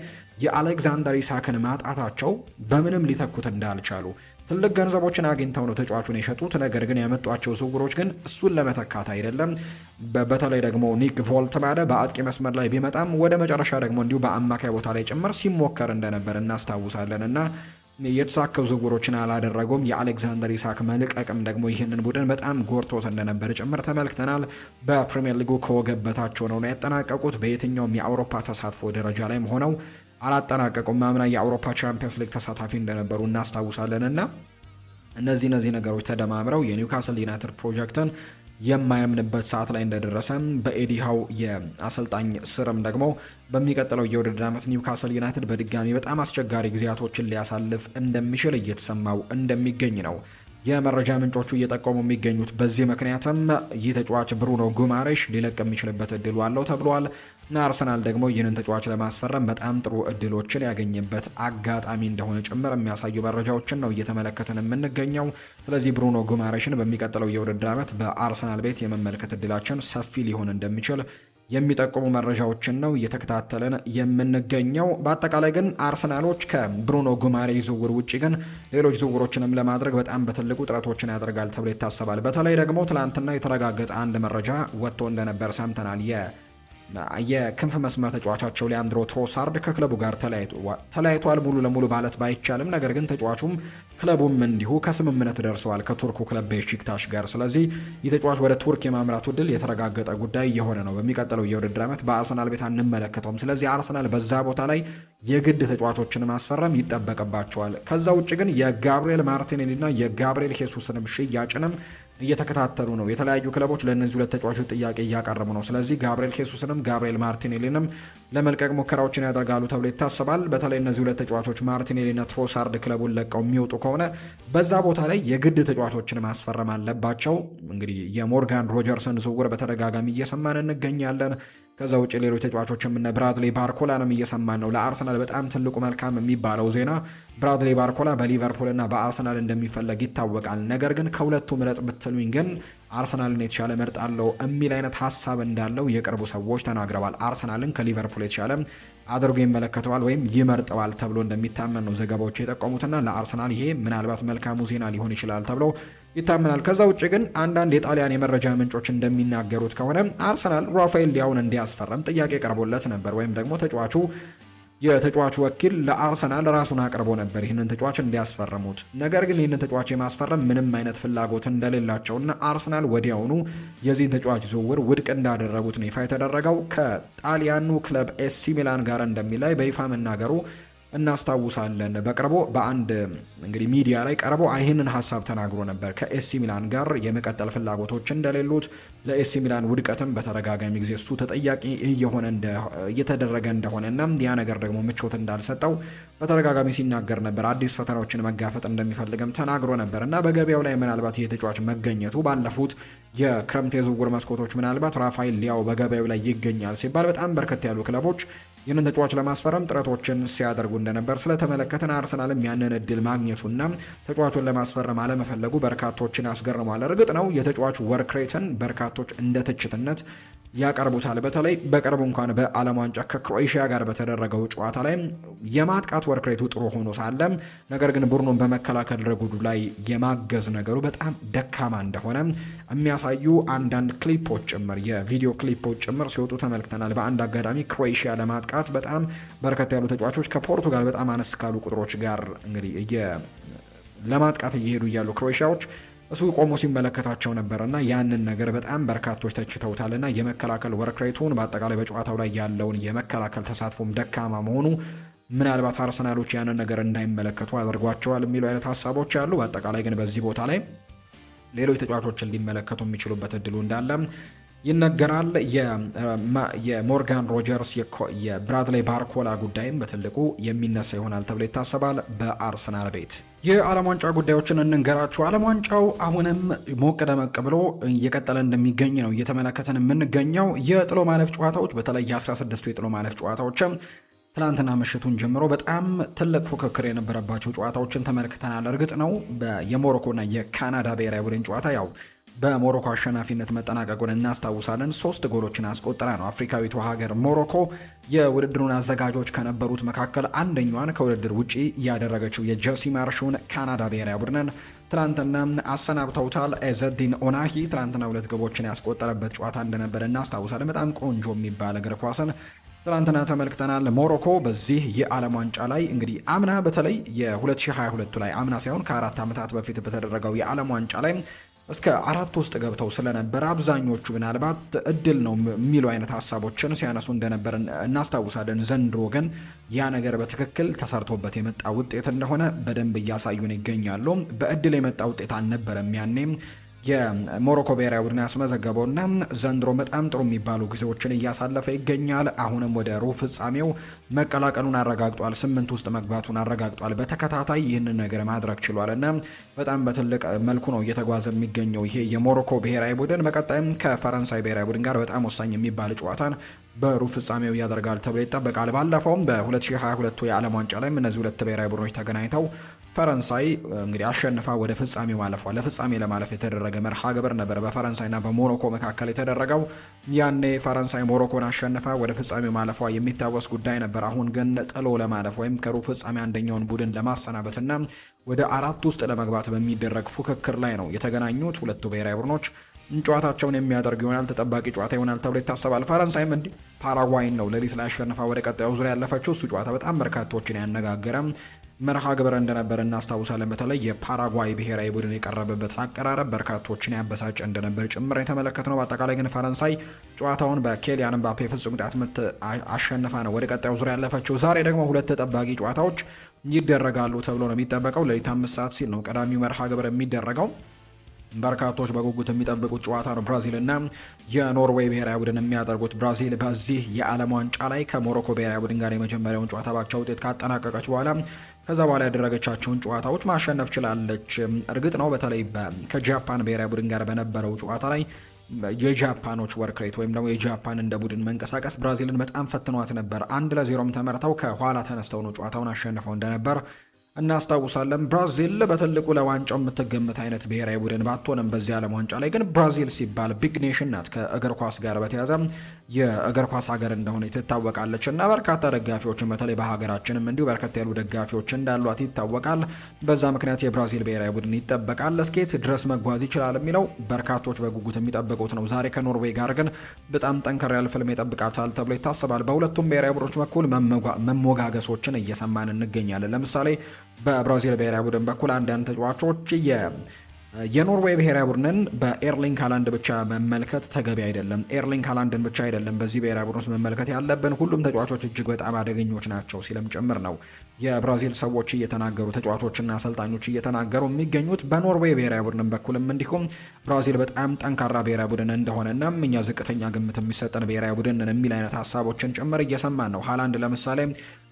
የአሌክዛንደር ኢሳክን ማጣታቸው በምንም ሊተኩት እንዳልቻሉ ትልቅ ገንዘቦችን አግኝተው ነው ተጫዋቹን የሸጡት። ነገር ግን ያመጧቸው ዝውውሮች ግን እሱን ለመተካት አይደለም። በተለይ ደግሞ ኒክ ቮልትማደ በአጥቂ መስመር ላይ ቢመጣም ወደ መጨረሻ ደግሞ እንዲሁ በአማካይ ቦታ ላይ ጭምር ሲሞከር እንደነበር እናስታውሳለን እና የተሳካው ዝውውሮችን አላደረጉም። የአሌክዛንደር ኢሳክ መልቀቅም ደግሞ ይህንን ቡድን በጣም ጎርቶት እንደነበር ጭምር ተመልክተናል። በፕሪሚየር ሊጉ ከወገበታቸው ነው ያጠናቀቁት። በየትኛውም የአውሮፓ ተሳትፎ ደረጃ ላይም ሆነው አላጠናቀቁም። ማምና የአውሮፓ ቻምፒየንስ ሊግ ተሳታፊ እንደነበሩ እናስታውሳለን እና እነዚህ ነገሮች ተደማምረው የኒውካስል ዩናይትድ ፕሮጀክትን የማያምንበት ሰዓት ላይ እንደደረሰም በኤዲሃው የአሰልጣኝ ስርም ደግሞ በሚቀጥለው የውድድር ዓመት ኒውካስል ዩናይትድ በድጋሚ በጣም አስቸጋሪ ጊዜያቶችን ሊያሳልፍ እንደሚችል እየተሰማው እንደሚገኝ ነው የመረጃ ምንጮቹ እየጠቆሙ የሚገኙት። በዚህ ምክንያትም ይህ ተጫዋች ብሩኖ ጉማሬሽ ሊለቅ የሚችልበት እድሉ አለው ተብሏል። አርሰናል ደግሞ ይህንን ተጫዋች ለማስፈረም በጣም ጥሩ እድሎችን ያገኘበት አጋጣሚ እንደሆነ ጭምር የሚያሳዩ መረጃዎችን ነው እየተመለከትን የምንገኘው። ስለዚህ ብሩኖ ጉማሬሽን በሚቀጥለው የውድድር ዓመት በአርሰናል ቤት የመመልከት እድላችን ሰፊ ሊሆን እንደሚችል የሚጠቁሙ መረጃዎችን ነው እየተከታተልን የምንገኘው። በአጠቃላይ ግን አርሰናሎች ከብሩኖ ጉማሬ ዝውውር ውጪ ግን ሌሎች ዝውውሮችንም ለማድረግ በጣም በትልቁ ጥረቶችን ያደርጋል ተብሎ ይታሰባል። በተለይ ደግሞ ትላንትና የተረጋገጠ አንድ መረጃ ወጥቶ እንደነበር ሰምተናል። የክንፍ መስመር ተጫዋቻቸው ሊያንድሮ ትሮሳርድ ከክለቡ ጋር ተለያይቷል ሙሉ ለሙሉ ማለት ባይቻልም፣ ነገር ግን ተጫዋቹም ክለቡም እንዲሁ ከስምምነት ደርሰዋል ከቱርኩ ክለብ ቤሺክታሽ ጋር። ስለዚህ ይህ ተጫዋች ወደ ቱርክ የማምራቱ እድል የተረጋገጠ ጉዳይ የሆነ ነው። በሚቀጥለው የውድድር ዓመት በአርሰናል ቤት አንመለከተውም። ስለዚህ አርሰናል በዛ ቦታ ላይ የግድ ተጫዋቾችን ማስፈረም ይጠበቅባቸዋል። ከዛ ውጭ ግን የጋብሪኤል ማርቲኔሊና የጋብሪኤል ሄሱስንም ሽያጭንም እየተከታተሉ ነው። የተለያዩ ክለቦች ለእነዚህ ሁለት ተጫዋቾች ጥያቄ እያቀረቡ ነው። ስለዚህ ጋብሪኤል ሄሱስንም ጋብሪኤል ማርቲኔሊንም ለመልቀቅ ሙከራዎችን ያደርጋሉ ተብሎ ይታሰባል። በተለይ እነዚህ ሁለት ተጫዋቾች ማርቲኔሊና ትሮሳርድ ክለቡን ለቀው የሚወጡ ከሆነ በዛ ቦታ ላይ የግድ ተጫዋቾችን ማስፈረም አለባቸው። እንግዲህ የሞርጋን ሮጀርስን ዝውውር በተደጋጋሚ እየሰማን እንገኛለን። ከዛ ውጭ ሌሎች ተጫዋቾችም እነ ብራድሊ ባርኮላንም እየሰማን ነው። ለአርሰናል በጣም ትልቁ መልካም የሚባለው ዜና ብራድሊ ባርኮላ በሊቨርፑልና በአርሰናል እንደሚፈለግ ይታወቃል። ነገር ግን ከሁለቱ ምረጥ ብትሉኝ ግን አርሰናልን የተሻለ መርጣለው የሚል አይነት ሀሳብ እንዳለው የቅርቡ ሰዎች ተናግረዋል። አርሰናልን ከሊቨርፑል የተሻለ አድርጎ ይመለከተዋል ወይም ይመርጠዋል ተብሎ እንደሚታመን ነው ዘገባዎች የጠቆሙትና ለአርሰናል ይሄ ምናልባት መልካሙ ዜና ሊሆን ይችላል ተብሎ ይታመናል። ከዛ ውጭ ግን አንዳንድ የጣሊያን የመረጃ ምንጮች እንደሚናገሩት ከሆነ አርሰናል ራፋኤል ሊያውን እንዲያስፈርም ጥያቄ ቀርቦለት ነበር፣ ወይም ደግሞ የተጫዋቹ ወኪል ለአርሰናል ራሱን አቅርቦ ነበር ይህንን ተጫዋች እንዲያስፈርሙት። ነገር ግን ይህንን ተጫዋች የማስፈረም ምንም አይነት ፍላጎት እንደሌላቸውና አርሰናል ወዲያውኑ የዚህን ተጫዋች ዝውውር ውድቅ እንዳደረጉት ነው ይፋ የተደረገው። ከጣሊያኑ ክለብ ኤሲ ሚላን ጋር እንደሚላይ በይፋ መናገሩ እናስታውሳለን። በቅርቡ በአንድ እንግዲህ ሚዲያ ላይ ቀርቦ ይህንን ሀሳብ ተናግሮ ነበር። ከኤሲ ሚላን ጋር የመቀጠል ፍላጎቶች እንደሌሉት፣ ለኤሲ ሚላን ውድቀትም በተደጋጋሚ ጊዜ እሱ ተጠያቂ እየተደረገ እንደሆነና ያ ነገር ደግሞ ምቾት እንዳልሰጠው በተደጋጋሚ ሲናገር ነበር። አዲስ ፈተናዎችን መጋፈጥ እንደሚፈልግም ተናግሮ ነበር እና በገበያው ላይ ምናልባት ይህ ተጫዋች መገኘቱ ባለፉት የክረምት የዝውውር መስኮቶች ምናልባት ራፋኤል ሊያው በገበያው ላይ ይገኛል ሲባል በጣም በርከት ያሉ ክለቦች ይህንን ተጫዋች ለማስፈረም ጥረቶችን ሲያደርጉ እንደነበር ስለተመለከተን አርሰናልም ያንን እድል ማግኘቱና ተጫዋቹን ለማስፈረም አለመፈለጉ በርካቶችን አስገርሟል። እርግጥ ነው የተጫዋቹ ወርክ ሬትን በርካቶች እንደ ትችትነት ያቀርቡታል። በተለይ በቅርቡ እንኳን በዓለም ዋንጫ ከክሮኤሽያ ጋር በተደረገው ጨዋታ ላይ የማጥቃት ወርክ ሬቱ ጥሩ ሆኖ ሳለም ነገር ግን ቡድኑን በመከላከል ረጉዱ ላይ የማገዝ ነገሩ በጣም ደካማ እንደሆነ የሚያሳዩ አንዳንድ ክሊፖች ጭምር የቪዲዮ ክሊፖች ጭምር ሲወጡ ተመልክተናል። በአንድ አጋጣሚ ክሮኤሽያ ለማጥቃት በጣም በርከት ያሉ ተጫዋቾች ከፖርቱጋል በጣም አነስ ካሉ ቁጥሮች ጋር እንግዲህ ለማጥቃት እየሄዱ እያሉ ክሮኤሽያዎች እሱ ቆሞ ሲመለከታቸው ነበርና ያንን ነገር በጣም በርካቶች ተችተውታልና የመከላከል ወርክ ሬቱን በአጠቃላይ በጨዋታው ላይ ያለውን የመከላከል ተሳትፎም ደካማ መሆኑ ምናልባት አርሰናሎች ያንን ነገር እንዳይመለከቱ አድርጓቸዋል የሚሉ አይነት ሀሳቦች አሉ። በአጠቃላይ ግን በዚህ ቦታ ላይ ሌሎች ተጫዋቾችን ሊመለከቱ የሚችሉበት እድሉ እንዳለ ይነገራል። የሞርጋን ሮጀርስ የብራድሊ ባርኮላ ጉዳይም በትልቁ የሚነሳ ይሆናል ተብሎ ይታሰባል። በአርሰናል ቤት የዓለም ዋንጫ ጉዳዮችን እንንገራችሁ። ዓለም ዋንጫው አሁንም ሞቅ ደመቅ ብሎ እየቀጠለ እንደሚገኝ ነው እየተመለከተን የምንገኘው። የጥሎ ማለፍ ጨዋታዎች በተለይ የ16ቱ የጥሎ ማለፍ ጨዋታዎችም ትናንትና ምሽቱን ጀምሮ በጣም ትልቅ ፉክክር የነበረባቸው ጨዋታዎችን ተመልክተናል። እርግጥ ነው የሞሮኮና የካናዳ ብሔራዊ ቡድን ጨዋታ ያው በሞሮኮ አሸናፊነት መጠናቀቁን እናስታውሳለን። 3 ጎሎችን አስቆጥራ ነው አፍሪካዊቷ ሀገር ሞሮኮ የውድድሩን አዘጋጆች ከነበሩት መካከል አንደኛዋን ከውድድር ውጪ ያደረገችው የጀሲ ማርሹን ካናዳ ብሔራዊ ቡድንን ትላንትና አሰናብተውታል። ኤዘዲን ኦናሂ ትላንትና 2 ግቦችን ያስቆጠረበት ጨዋታ እንደነበረ እናስታውሳለን። በጣም ቆንጆ የሚባል እግር ኳስን ትላንትና ተመልክተናል። ሞሮኮ በዚህ የዓለም ዋንጫ ላይ እንግዲህ አምና በተለይ የ2022 ላይ አምና ሳይሆን ከ4 ዓመታት በፊት በተደረገው የዓለም ዋንጫ ላይ እስከ 4 ውስጥ ገብተው ስለነበረ አብዛኞቹ ምናልባት እድል ነው የሚሉ አይነት ሀሳቦችን ሲያነሱ እንደነበር እናስታውሳለን። ዘንድሮ ግን ያ ነገር በትክክል ተሰርቶበት የመጣ ውጤት እንደሆነ በደንብ እያሳዩን ይገኛሉ። በእድል የመጣ ውጤት አልነበረም ያኔም። የሞሮኮ ብሔራዊ ቡድን ያስመዘገበውና ዘንድሮ በጣም ጥሩ የሚባሉ ጊዜዎችን እያሳለፈ ይገኛል። አሁንም ወደ ሩብ ፍጻሜው መቀላቀሉን አረጋግጧል። 8 ውስጥ መግባቱን አረጋግጧል። በተከታታይ ይህንን ነገር ማድረግ ችሏል እና በጣም በትልቅ መልኩ ነው እየተጓዘ የሚገኘው ይሄ የሞሮኮ ብሔራዊ ቡድን። በቀጣይም ከፈረንሳይ ብሔራዊ ቡድን ጋር በጣም ወሳኝ የሚባል ጨዋታን በሩብ ፍጻሜው ያደርጋል ተብሎ ይጠበቃል። ባለፈውም በ2022 የዓለም ዋንጫ ላይ እነዚህ ሁለት ብሔራዊ ቡድኖች ተገናኝተው ፈረንሳይ እንግዲህ አሸንፋ ወደ ፍጻሜው ማለፏ ለፍጻሜ ለማለፍ የተደረገ መርሃ ግብር ነበር በፈረንሳይና በሞሮኮ መካከል የተደረገው። ያኔ ፈረንሳይ ሞሮኮን አሸንፋ ወደ ፍጻሜው ማለፏ የሚታወስ ጉዳይ ነበር። አሁን ግን ጥሎ ለማለፍ ወይም ከሩብ ፍጻሜ አንደኛውን ቡድን ለማሰናበትና ወደ 4 ውስጥ ለመግባት በሚደረግ ፉክክር ላይ ነው የተገናኙት ሁለቱ ብሔራዊ ቡድኖች። ጨዋታቸውን የሚያደርግ ይሆናል። ተጠባቂ ጨዋታ ይሆናል ተብሎ ይታሰባል። ፈረንሳይም እንዲህ ፓራጓይን ነው ሌሊት ላይ አሸንፋ ወደ ቀጣዩ ዙሪያ ያለፈችው። እሱ ጨዋታ በጣም በርካቶችን ያነጋገረ መርሃ ግብር እንደነበር እናስታውሳለን። በተለይ የፓራጓይ ብሔራዊ ቡድን የቀረበበት አቀራረብ በርካቶችን ያበሳጨ እንደነበር ጭምር የተመለከትነው። በአጠቃላይ ግን ፈረንሳይ ጨዋታውን በኬሊያን ምባፔ ፍጹም ቅጣት ምት አሸንፋ ነው ወደ ቀጣዩ ዙሪያ ያለፈችው። ዛሬ ደግሞ ሁለት ተጠባቂ ጨዋታዎች ይደረጋሉ ተብሎ ነው የሚጠበቀው። ሌሊት 5 ሰዓት ሲል ነው ቀዳሚው መርሃ ግብር የሚደረገው። በርካቶች በጉጉት የሚጠብቁት ጨዋታ ነው። ብራዚል እና የኖርዌይ ብሔራዊ ቡድን የሚያደርጉት። ብራዚል በዚህ የዓለም ዋንጫ ላይ ከሞሮኮ ብሔራዊ ቡድን ጋር የመጀመሪያውን ጨዋታ ባቻ ውጤት ካጠናቀቀች በኋላ ከዛ በኋላ ያደረገቻቸውን ጨዋታዎች ማሸነፍ ችላለች። እርግጥ ነው በተለይ ከጃፓን ብሔራዊ ቡድን ጋር በነበረው ጨዋታ ላይ የጃፓኖች ወርክ ሬት ወይም ደግሞ የጃፓን እንደ ቡድን መንቀሳቀስ ብራዚልን በጣም ፈትኗት ነበር። 1-0 ተመርተው ከኋላ ተነስተው ነው ጨዋታውን አሸንፈው እንደነበር እናስታውሳለን። ብራዚል በትልቁ ለዋንጫው የምትገምት አይነት ብሔራዊ ቡድን ባትሆንም በዚህ ዓለም ዋንጫ ላይ ግን ብራዚል ሲባል ቢግ ኔሽን ናት። ከእግር ኳስ ጋር በተያያዘ የእግር ኳስ ሀገር እንደሆነ ትታወቃለች እና በርካታ ደጋፊዎችን በተለይ በሀገራችንም እንዲሁ በርከት ያሉ ደጋፊዎች እንዳሏት ይታወቃል። በዛ ምክንያት የብራዚል ብሔራዊ ቡድን ይጠበቃል። እስኬት ድረስ መጓዝ ይችላል የሚለው በርካቶች በጉጉት የሚጠብቁት ነው። ዛሬ ከኖርዌይ ጋር ግን በጣም ጠንከር ያለ ፍልም ይጠብቃታል ተብሎ ይታሰባል። በሁለቱም ብሔራዊ ቡድኖች በኩል መሞጋገሶችን እየሰማን እንገኛለን። ለምሳሌ በብራዚል ብሔራዊ ቡድን በኩል አንዳንድ ተጫዋቾች የኖርዌይ ብሔራዊ ቡድንን በኤርሊንግ ሃላንድ ብቻ መመልከት ተገቢ አይደለም። ኤርሊንግ ሃላንድን ብቻ አይደለም በዚህ ብሔራዊ ቡድን ውስጥ መመልከት ያለብን፣ ሁሉም ተጫዋቾች እጅግ በጣም አደገኞች ናቸው ሲልም ጭምር ነው የብራዚል ሰዎች እየተናገሩ ተጫዋቾችና አሰልጣኞች እየተናገሩ የሚገኙት። በኖርዌይ ብሔራዊ ቡድን በኩልም እንዲሁም ብራዚል በጣም ጠንካራ ብሔራዊ ቡድን እንደሆነና እኛ ዝቅተኛ ግምት የሚሰጠን ብሔራዊ ቡድን የሚል አይነት ሀሳቦችን ጭምር እየሰማን ነው። ሃላንድ ለምሳሌ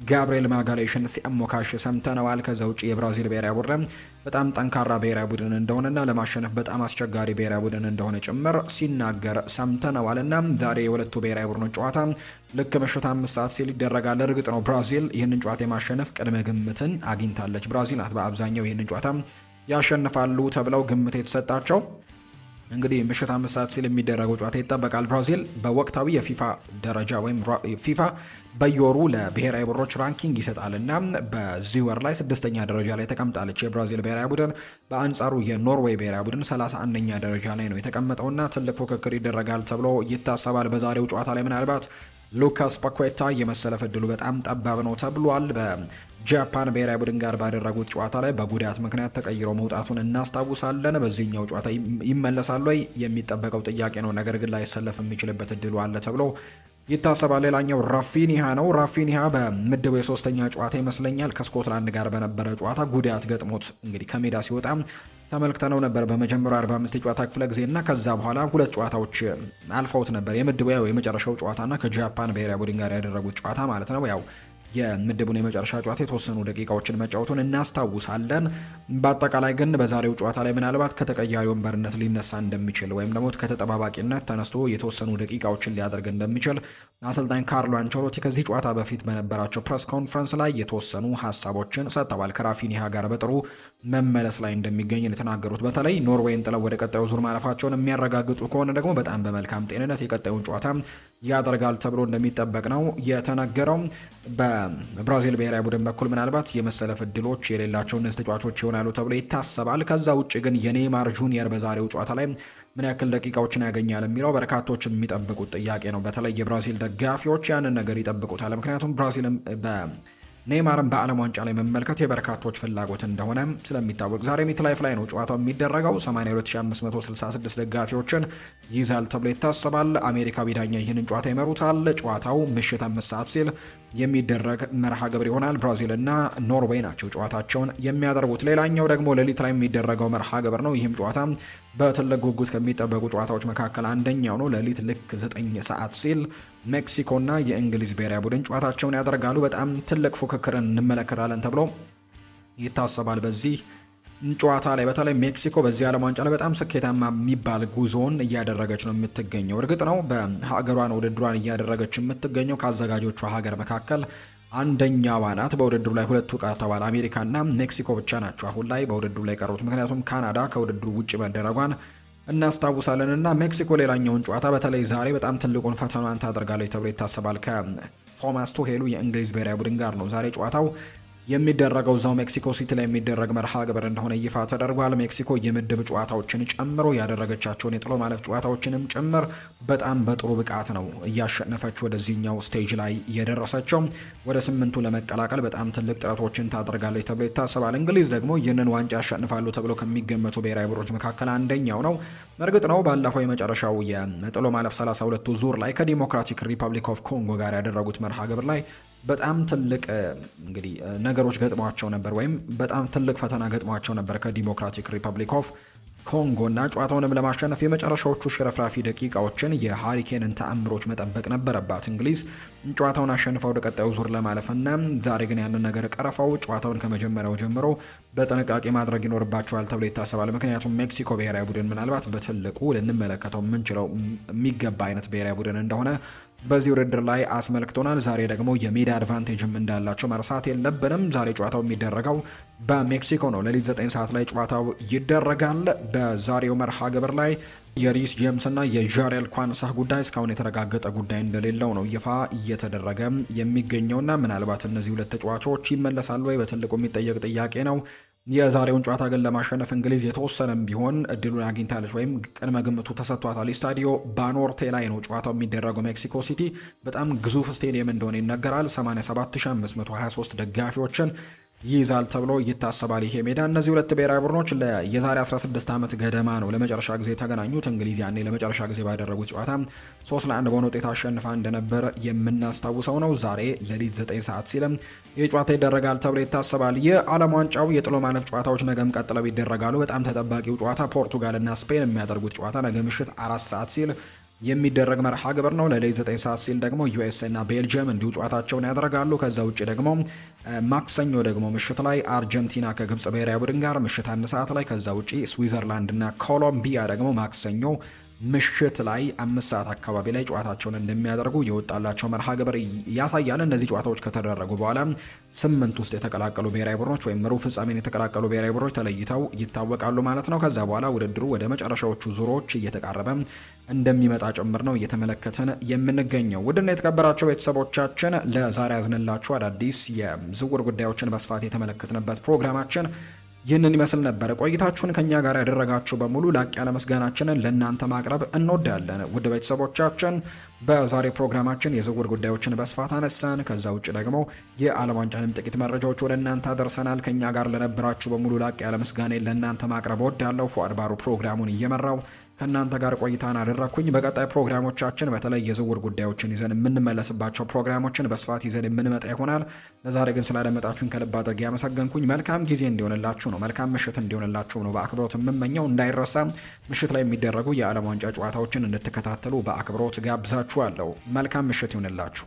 ጋብሪኤል ማጋሌሽን ሲያሞካሽ ሰምተነዋል። ከዛ ውጭ የብራዚል ብሔራዊ ቡድን በጣም ጠንካራ ብሔራዊ ቡድን እንደሆነና ለማሸነፍ በጣም አስቸጋሪ ብሔራዊ ቡድን እንደሆነ ጭምር ሲናገር ሰምተነዋል። እና ዛሬ የሁለቱ ብሔራዊ ቡድኖች ጨዋታ ልክ ምሽት 5 ሰዓት ሲል ይደረጋል። እርግጥ ነው ብራዚል ይህንን ጨዋታ የማሸነፍ ቅድመ ግምትን አግኝታለች። ብራዚል ናት በአብዛኛው ይህንን ጨዋታ ያሸንፋሉ ተብለው ግምት የተሰጣቸው። እንግዲህ ምሽት 5 ሰዓት ሲል የሚደረገው ጨዋታ ይጠበቃል። ብራዚል በወቅታዊ የፊፋ ደረጃ ወይም ፊፋ በየወሩ ለብሔራዊ ቡድኖች ራንኪንግ ይሰጣል እና በዚህ ወር ላይ 6ኛ ደረጃ ላይ ተቀምጣለች የብራዚል ብሔራዊ ቡድን። በአንጻሩ የኖርዌይ ብሔራዊ ቡድን 31ኛ ደረጃ ላይ ነው የተቀመጠውና ትልቅ ፉክክር ይደረጋል ተብሎ ይታሰባል። በዛሬው ጨዋታ ላይ ምናልባት ሉካስ ፓኩዌታ የመሰለፍ እድሉ በጣም ጠባብ ነው ተብሏል። ጃፓን ብሔራዊ ቡድን ጋር ባደረጉት ጨዋታ ላይ በጉዳት ምክንያት ተቀይሮ መውጣቱን እናስታውሳለን። በዚህኛው ጨዋታ ይመለሳል ወይ የሚጠበቀው ጥያቄ ነው። ነገር ግን ላይሰለፍ የሚችልበት እድሉ አለ ተብሎ ይታሰባል። ሌላኛው ራፊኒሃ ነው። ራፊኒሃ በምድቡ የሶስተኛ ጨዋታ ይመስለኛል ከስኮትላንድ ጋር በነበረ ጨዋታ ጉዳት ገጥሞት እንግዲህ ከሜዳ ሲወጣ ተመልክተነው ነበር በመጀመሪያው 45 የጨዋታ ክፍለ ጊዜ እና ከዛ በኋላ ሁለት ጨዋታዎች አልፈውት ነበር። የምድቡ ያው የመጨረሻው ጨዋታና ከጃፓን ብሔራዊ ቡድን ጋር ያደረጉት ጨዋታ ማለት ነው። ያው የምድቡን የመጨረሻ ጨዋታ የተወሰኑ ደቂቃዎችን መጫወቱን እናስታውሳለን። በአጠቃላይ ግን በዛሬው ጨዋታ ላይ ምናልባት ከተቀያሪ ወንበርነት ሊነሳ እንደሚችል ወይም ደግሞ ከተጠባባቂነት ተነስቶ የተወሰኑ ደቂቃዎችን ሊያደርግ እንደሚችል አሰልጣኝ ካርሎ አንቸሎቲ ከዚህ ጨዋታ በፊት በነበራቸው ፕሬስ ኮንፈረንስ ላይ የተወሰኑ ሀሳቦችን ሰጥተዋል። ከራፊኒሃ ጋር በጥሩ መመለስ ላይ እንደሚገኝ የተናገሩት በተለይ ኖርዌይን ጥለው ወደ ቀጣዩ ዙር ማለፋቸውን የሚያረጋግጡ ከሆነ ደግሞ በጣም በመልካም ጤንነት የቀጣዩን ጨዋታ ያደርጋል ተብሎ እንደሚጠበቅ ነው የተነገረው። በብራዚል ብሔራዊ ቡድን በኩል ምናልባት የመሰለፍ እድሎች የሌላቸው እነዚህ ተጫዋቾች ይሆናሉ ተብሎ ይታሰባል። ከዛ ውጭ ግን የኔይማር ጁኒየር በዛሬው ጨዋታ ላይ ምን ያክል ደቂቃዎችን ያገኛል የሚለው በርካቶች የሚጠብቁት ጥያቄ ነው። በተለይ የብራዚል ደጋፊዎች ያንን ነገር ይጠብቁታል። ምክንያቱም ብራዚልም ኔይማርን በዓለም ዋንጫ ላይ መመልከት የበርካቶች ፍላጎት እንደሆነ ስለሚታወቅ ዛሬ ሚትላይፍ ላይ ነው ጨዋታው የሚደረገው። 82566 ደጋፊዎችን ይዛል ተብሎ ይታሰባል። አሜሪካዊ ዳኛ ይህንን ጨዋታ ይመሩታል። ጨዋታው ምሽት 5 ሰዓት ሲል የሚደረግ መርሃ ግብር ይሆናል። ብራዚል እና ኖርዌይ ናቸው ጨዋታቸውን የሚያደርጉት። ሌላኛው ደግሞ ሌሊት ላይ የሚደረገው መርሃ ግብር ነው። ይህም ጨዋታ በትልቅ ጉጉት ከሚጠበቁ ጨዋታዎች መካከል አንደኛው ነው። ሌሊት ልክ 9 ሰዓት ሲል ሜክሲኮ እና የእንግሊዝ ብሔራዊ ቡድን ጨዋታቸውን ያደርጋሉ። በጣም ትልቅ ፉክክርን እንመለከታለን ተብሎ ይታሰባል። በዚህ ጨዋታ ላይ በተለይ ሜክሲኮ በዚህ ዓለም ዋንጫ ላይ በጣም ስኬታማ የሚባል ጉዞን እያደረገች ነው የምትገኘው። እርግጥ ነው በሀገሯን ውድድሯን እያደረገች የምትገኘው ከአዘጋጆቿ ሀገር መካከል አንደኛዋ ናት። በውድድሩ ላይ ሁለቱ ቀርተዋል። አሜሪካና ሜክሲኮ ብቻ ናቸው አሁን ላይ በውድድሩ ላይ ቀሩት። ምክንያቱም ካናዳ ከውድድሩ ውጭ መደረጓን እናስታውሳለን እና ሜክሲኮ ሌላኛውን ጨዋታ በተለይ ዛሬ በጣም ትልቁን ፈተናዋን ታደርጋለች ተብሎ ይታሰባል። ከቶማስ ቱሄሉ የእንግሊዝ ብሔራዊ ቡድን ጋር ነው ዛሬ ጨዋታው የሚደረገው እዛው ሜክሲኮ ሲቲ ላይ የሚደረግ መርሃ ግብር እንደሆነ ይፋ ተደርጓል። ሜክሲኮ የምድብ ጨዋታዎችን ጨምሮ ያደረገቻቸውን የጥሎ ማለፍ ጨዋታዎችንም ጭምር በጣም በጥሩ ብቃት ነው እያሸነፈች ወደዚህኛው ስቴጅ ላይ የደረሰችው። ወደ 8ቱ ለመቀላቀል በጣም ትልቅ ጥረቶችን ታደርጋለች ተብሎ ይታሰባል። እንግሊዝ ደግሞ ይህንን ዋንጫ ያሸንፋሉ ተብሎ ከሚገመቱ ብሔራዊ ቡድኖች መካከል አንደኛው ነው። እርግጥ ነው ባለፈው የመጨረሻው የጥሎ ማለፍ 32ቱ ዙር ላይ ከዲሞክራቲክ ሪፐብሊክ ኦፍ ኮንጎ ጋር ያደረጉት መርሃ ግብር ላይ በጣም ትልቅ እንግዲህ ነገሮች ገጥሟቸው ነበር፣ ወይም በጣም ትልቅ ፈተና ገጥሟቸው ነበር ከዲሞክራቲክ ሪፐብሊክ ኦፍ ኮንጎ እና ጨዋታውንም ለማሸነፍ የመጨረሻዎቹ ሽረፍራፊ ደቂቃዎችን የሃሪኬንን ተአምሮች መጠበቅ ነበረባት እንግሊዝ ጨዋታውን አሸንፈው ወደ ቀጣዩ ዙር ለማለፍና ዛሬ ግን ያንን ነገር ቀረፈው ጨዋታውን ከመጀመሪያው ጀምሮ በጥንቃቄ ማድረግ ይኖርባቸዋል ተብሎ ይታሰባል። ምክንያቱም ሜክሲኮ ብሔራዊ ቡድን ምናልባት በትልቁ ልንመለከተው የምንችለው የሚገባ አይነት ብሔራዊ ቡድን እንደሆነ በዚህ ውድድር ላይ አስመልክቶናል። ዛሬ ደግሞ የሜዳ አድቫንቴጅም እንዳላቸው መርሳት የለብንም። ዛሬ ጨዋታው የሚደረገው በሜክሲኮ ነው። ሌሊት 9 ሰዓት ላይ ጨዋታው ይደረጋል። በዛሬው መርሃ ግብር ላይ የሪስ ጄምስ እና የዣሬል ኳንሳህ ጉዳይ እስካሁን የተረጋገጠ ጉዳይ እንደሌለው ነው ይፋ እየተደረገ የሚገኘውና ምናልባት እነዚህ ሁለት ተጫዋቾች ይመለሳሉ ወይ በትልቁ የሚጠየቅ ጥያቄ ነው። የዛሬውን ጨዋታ ግን ለማሸነፍ እንግሊዝ የተወሰነም ቢሆን እድሉን አግኝታለች ወይም ቅድመ ግምቱ ተሰጥቷታል። ስታዲዮ ባኖርቴ ላይ ነው ጨዋታው የሚደረገው። ሜክሲኮ ሲቲ በጣም ግዙፍ ስቴዲየም እንደሆነ ይነገራል። 87523 ደጋፊዎችን ይይዛል ተብሎ ይታሰባል ይሄ ሜዳ። እነዚህ ሁለት ብሔራዊ ቡድኖች የዛሬ 16 ዓመት ገደማ ነው ለመጨረሻ ጊዜ የተገናኙት። እንግሊዝ ያኔ ለመጨረሻ ጊዜ ባደረጉት ጨዋታ 3-1 በሆነ ውጤት አሸንፋ እንደነበር የምናስታውሰው ነው። ዛሬ ሌሊት 9 ሰዓት ሲልም ይህ ጨዋታ ይደረጋል ተብሎ ይታሰባል። የዓለም ዋንጫው የጥሎ ማለፍ ጨዋታዎች ነገም ቀጥለው ይደረጋሉ። በጣም ተጠባቂው ጨዋታ ፖርቱጋልና ስፔን የሚያደርጉት ጨዋታ ነገ ምሽት 4 ሰዓት ሲል የሚደረግ መርሃ ግብር ነው። ለሌሊት 9 ሰዓት ሲል ደግሞ ዩኤስኤ እና ቤልጅየም እንዲሁ ጨዋታቸውን ያደርጋሉ። ከዛ ውጭ ደግሞ ማክሰኞ ደግሞ ምሽት ላይ አርጀንቲና ከግብጽ ብሔራዊ ቡድን ጋር ምሽት 1 ሰዓት ላይ፣ ከዛ ውጭ ስዊዘርላንድ እና ኮሎምቢያ ደግሞ ማክሰኞ ምሽት ላይ 5 ሰዓት አካባቢ ላይ ጨዋታቸውን እንደሚያደርጉ የወጣላቸው መርሃ ግብር ያሳያል። እነዚህ ጨዋታዎች ከተደረጉ በኋላ 8 ውስጥ የተቀላቀሉ ብሔራዊ ቡድኖች ወይም ሩብ ፍጻሜን የተቀላቀሉ ብሔራዊ ቡድኖች ተለይተው ይታወቃሉ ማለት ነው። ከዛ በኋላ ውድድሩ ወደ መጨረሻዎቹ ዙሮች እየተቃረበ እንደሚመጣ ጭምር ነው እየተመለከትን የምንገኘው። ውድና የተከበራቸው ቤተሰቦቻችን ለዛሬ ያዝንላችሁ አዳዲስ የዝውውር ጉዳዮችን በስፋት የተመለከትንበት ፕሮግራማችን ይህንን ይመስል ነበር። ቆይታችሁን ከኛ ጋር ያደረጋችሁ በሙሉ ላቅ ያለ ምስጋናችንን ለእናንተ ማቅረብ እንወዳለን። ውድ ቤተሰቦቻችን በዛሬ ፕሮግራማችን የዝውውር ጉዳዮችን በስፋት አነሳን። ከዛ ውጭ ደግሞ የዓለም ዋንጫንም ጥቂት መረጃዎች ወደ እናንተ አደርሰናል። ከኛ ጋር ለነበራችሁ በሙሉ ላቅ ያለ ምስጋናን ለእናንተ ማቅረብ እወዳለሁ። ፉአድ ባሩ ፕሮግራሙን እየመራው ከእናንተ ጋር ቆይታን አደረግኩኝ። በቀጣይ ፕሮግራሞቻችን በተለይ የዝውውር ጉዳዮችን ይዘን የምንመለስባቸው ፕሮግራሞችን በስፋት ይዘን የምንመጣ ይሆናል። ለዛሬ ግን ስላደመጣችሁኝ ከልብ አድርጌ ያመሰገንኩኝ። መልካም ጊዜ እንዲሆንላችሁ ነው፣ መልካም ምሽት እንዲሆንላችሁ ነው በአክብሮት የምመኘው። እንዳይረሳ ምሽት ላይ የሚደረጉ የዓለም ዋንጫ ጨዋታዎችን እንድትከታተሉ በአክብሮት ጋብዛችኋለሁ። መልካም ምሽት ይሆንላችሁ።